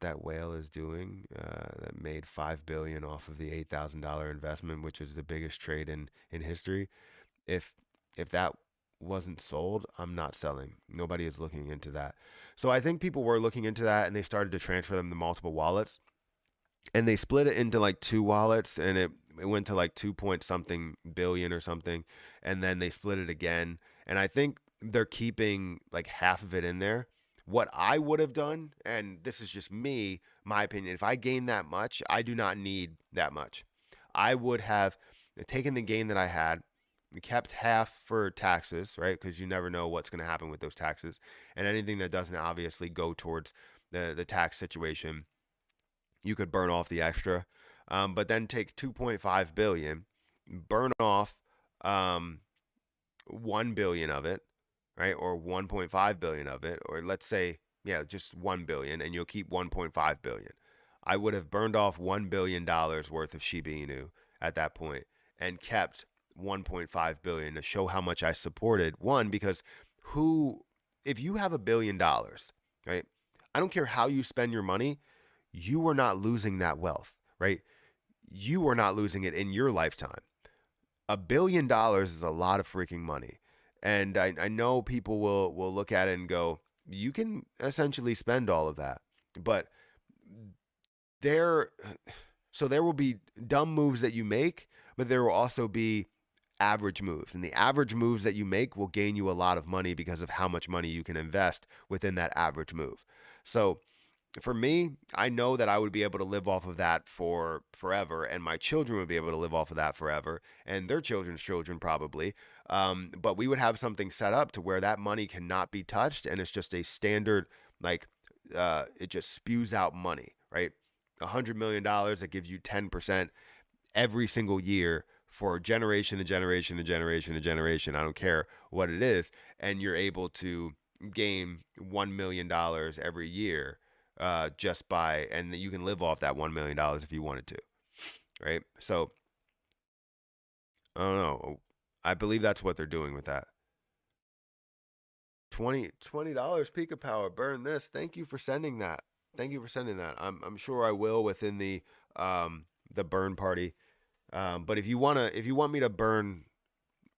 that whale is doing that made 5 billion off of the $8,000 investment, which is the biggest trade in history? If if that wasn't sold, I'm not selling. Nobody is looking into that. So I think people were looking into that and they started to transfer them to multiple wallets and they split it into like two wallets and it went to like 2 point something billion or something and then they split it again and I think they're keeping like half of it in there. What I would have done, and this is just me, my opinion, if I gained that much, I do not need that much. I would have taken the gain that I had, kept half for taxes, right? Because you never know what's going to happen with those taxes, and anything that doesn't obviously go towards the tax situation, you could burn off the extra, but then take 2.5 billion, burn off um, 1 billion of it, right, or 1.5 billion of it, or let's say yeah, just 1 billion, and you'll keep 1.5 billion. I would have burned off $1 billion worth of Shiba Inu at that point and kept 1.5 billion to show how much I supported. One, because who, if you have $1 billion, right? I don't care how you spend your money, you are not losing that wealth, right? You are not losing it in your lifetime. $1 billion is a lot of freaking money. And I know people will look at it and go, you can essentially spend all of that. But there, so there will be dumb moves that you make, but there will also be average moves. And the average moves that you make will gain you a lot of money because of how much money you can invest within that average move. So for me, I know that I would be able to live off of that for forever, and my children would be able to live off of that forever, and their children's children probably. But we would have something set up to where that money cannot be touched, and it's just a standard, like, it just spews out money, right? $100 million that gives you 10% every single year for generation to generation to generation to generation. I don't care what it is, and you're able to gain $1 million every year just by, and you can live off that $1 million if you wanted to, right? So I don't know. I believe that's what they're doing with that. $20 peak of power. Burn this. Thank you for sending that. Thank you for sending that. I'm sure I will within the burn party. But if you want me to burn,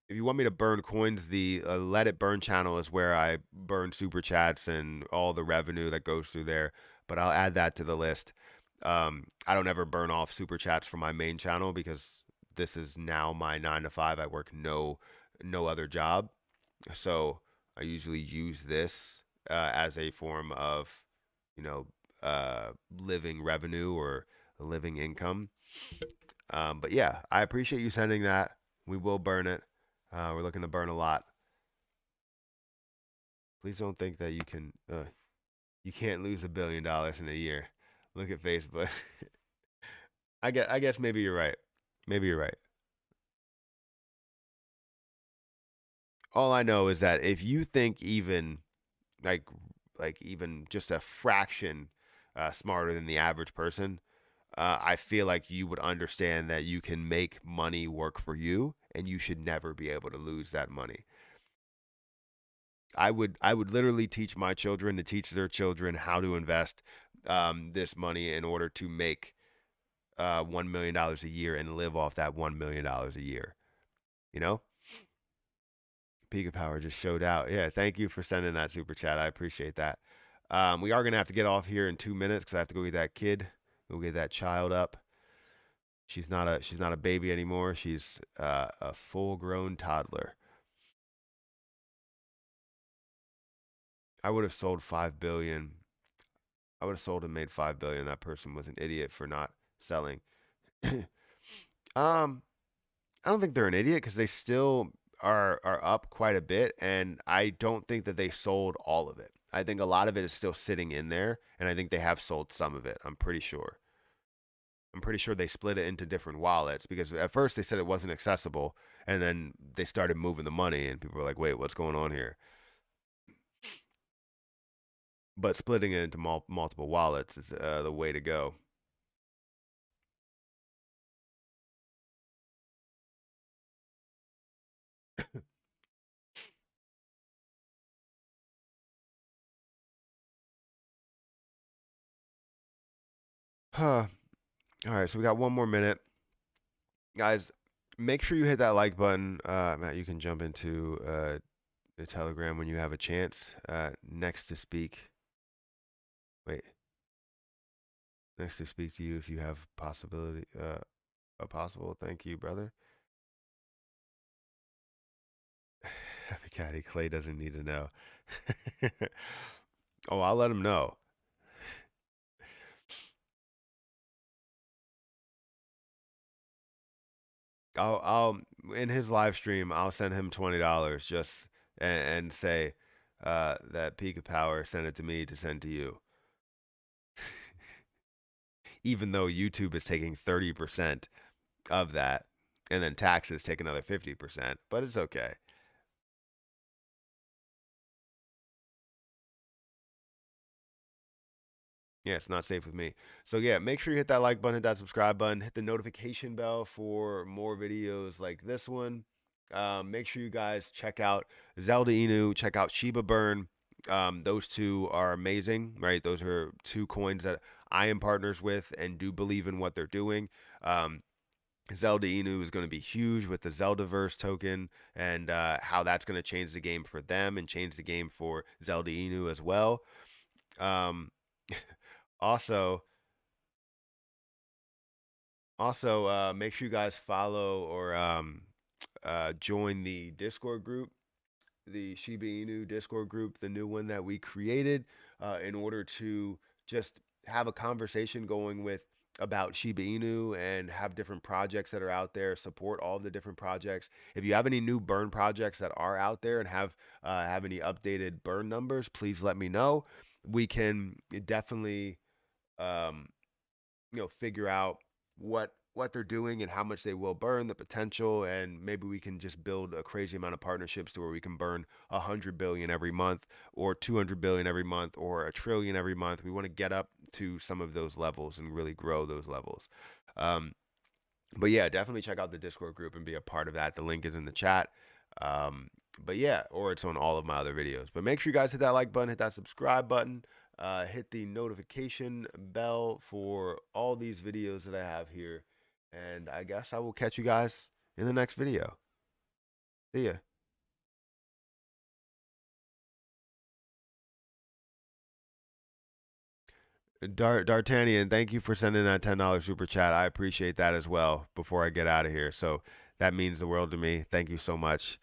if you want me to burn coins, the Let It Burn channel is where I burn super chats and all the revenue that goes through there. But I'll add that to the list. I don't ever burn off super chats from my main channel because this is now my 9 to 5. I work no other job, so I usually use this as a form of, you know, living revenue or living income. But yeah, I appreciate you sending that. We will burn it. We're looking to burn a lot. Please don't think that you can't lose $1 billion in a year. Look at Facebook. I guess maybe you're right. Maybe you're right. All I know is that if you think even like even just a fraction smarter than the average person, I feel like you would understand that you can make money work for you, and you should never be able to lose that money. I would literally teach my children to teach their children how to invest this money in order to make $1 million a year and live off that $1 million a year. You know, Peak of Power just showed out. Yeah, thank you for sending that super chat. I appreciate that. We are gonna have to get off here in 2 minutes because I have to go get that kid, go get that child up. She's not a baby anymore. She's a full grown toddler. I would have sold 5 billion. I would have sold and made 5 billion. That person was an idiot for not selling. um, I don't think they're an idiot because they still are up quite a bit, and I don't think that they sold all of it. I think a lot of it is still sitting in there, and I think they have sold some of it. I'm pretty sure. I'm pretty sure they split it into different wallets because at first they said it wasn't accessible, and then they started moving the money, and people were like, "Wait, what's going on here?" But splitting it into multiple wallets is the way to go. Huh. All right, so we got one more minute, guys. Make sure you hit that like button. Matt, you can jump into the Telegram when you have a chance. Next to speak. Wait, next to speak to you if you have possibility. A possible. Thank you, brother. Happy Caddy Clay doesn't need to know. Oh, I'll let him know. I'll in his live stream, I'll send him $20 just and say that Peak of Power sent it to me to send to you. Even though YouTube is taking 30% of that, and then taxes take another 50%, but it's okay. Yeah, it's not safe with me. So yeah, make sure you hit that like button, hit that subscribe button, hit the notification bell for more videos like this one. Make sure you guys check out Zelda Inu, check out Shiba Burn. Those two are amazing, right? Those are two coins that I am partners with and do believe in what they're doing. Um, Zelda Inu is going to be huge with the Zeldaverse token and how that's going to change the game for them and change the game for Zelda Inu as well. Um, also, make sure you guys follow or join the Discord group, the Shiba Inu Discord group, the new one that we created, in order to just have a conversation going with about Shiba Inu and have different projects that are out there, support all of the different projects. If you have any new burn projects that are out there and have any updated burn numbers, please let me know. We can definitely um, figure out what they're doing and how much they will burn, the potential, and maybe we can just build a crazy amount of partnerships to where we can burn 100 billion every month, or 200 billion every month, or a trillion every month. We want to get up to some of those levels and really grow those levels. Um, but yeah, definitely check out the Discord group and be a part of that. The link is in the chat. But yeah, or it's on all of my other videos. But make sure you guys hit that like button, hit that subscribe button, hit the notification bell for all these videos that I have here. And I guess I will catch you guys in the next video. See ya. D'Artagnan, thank you for sending that $10 super chat. I appreciate that as well before I get out of here. So that means the world to me. Thank you so much.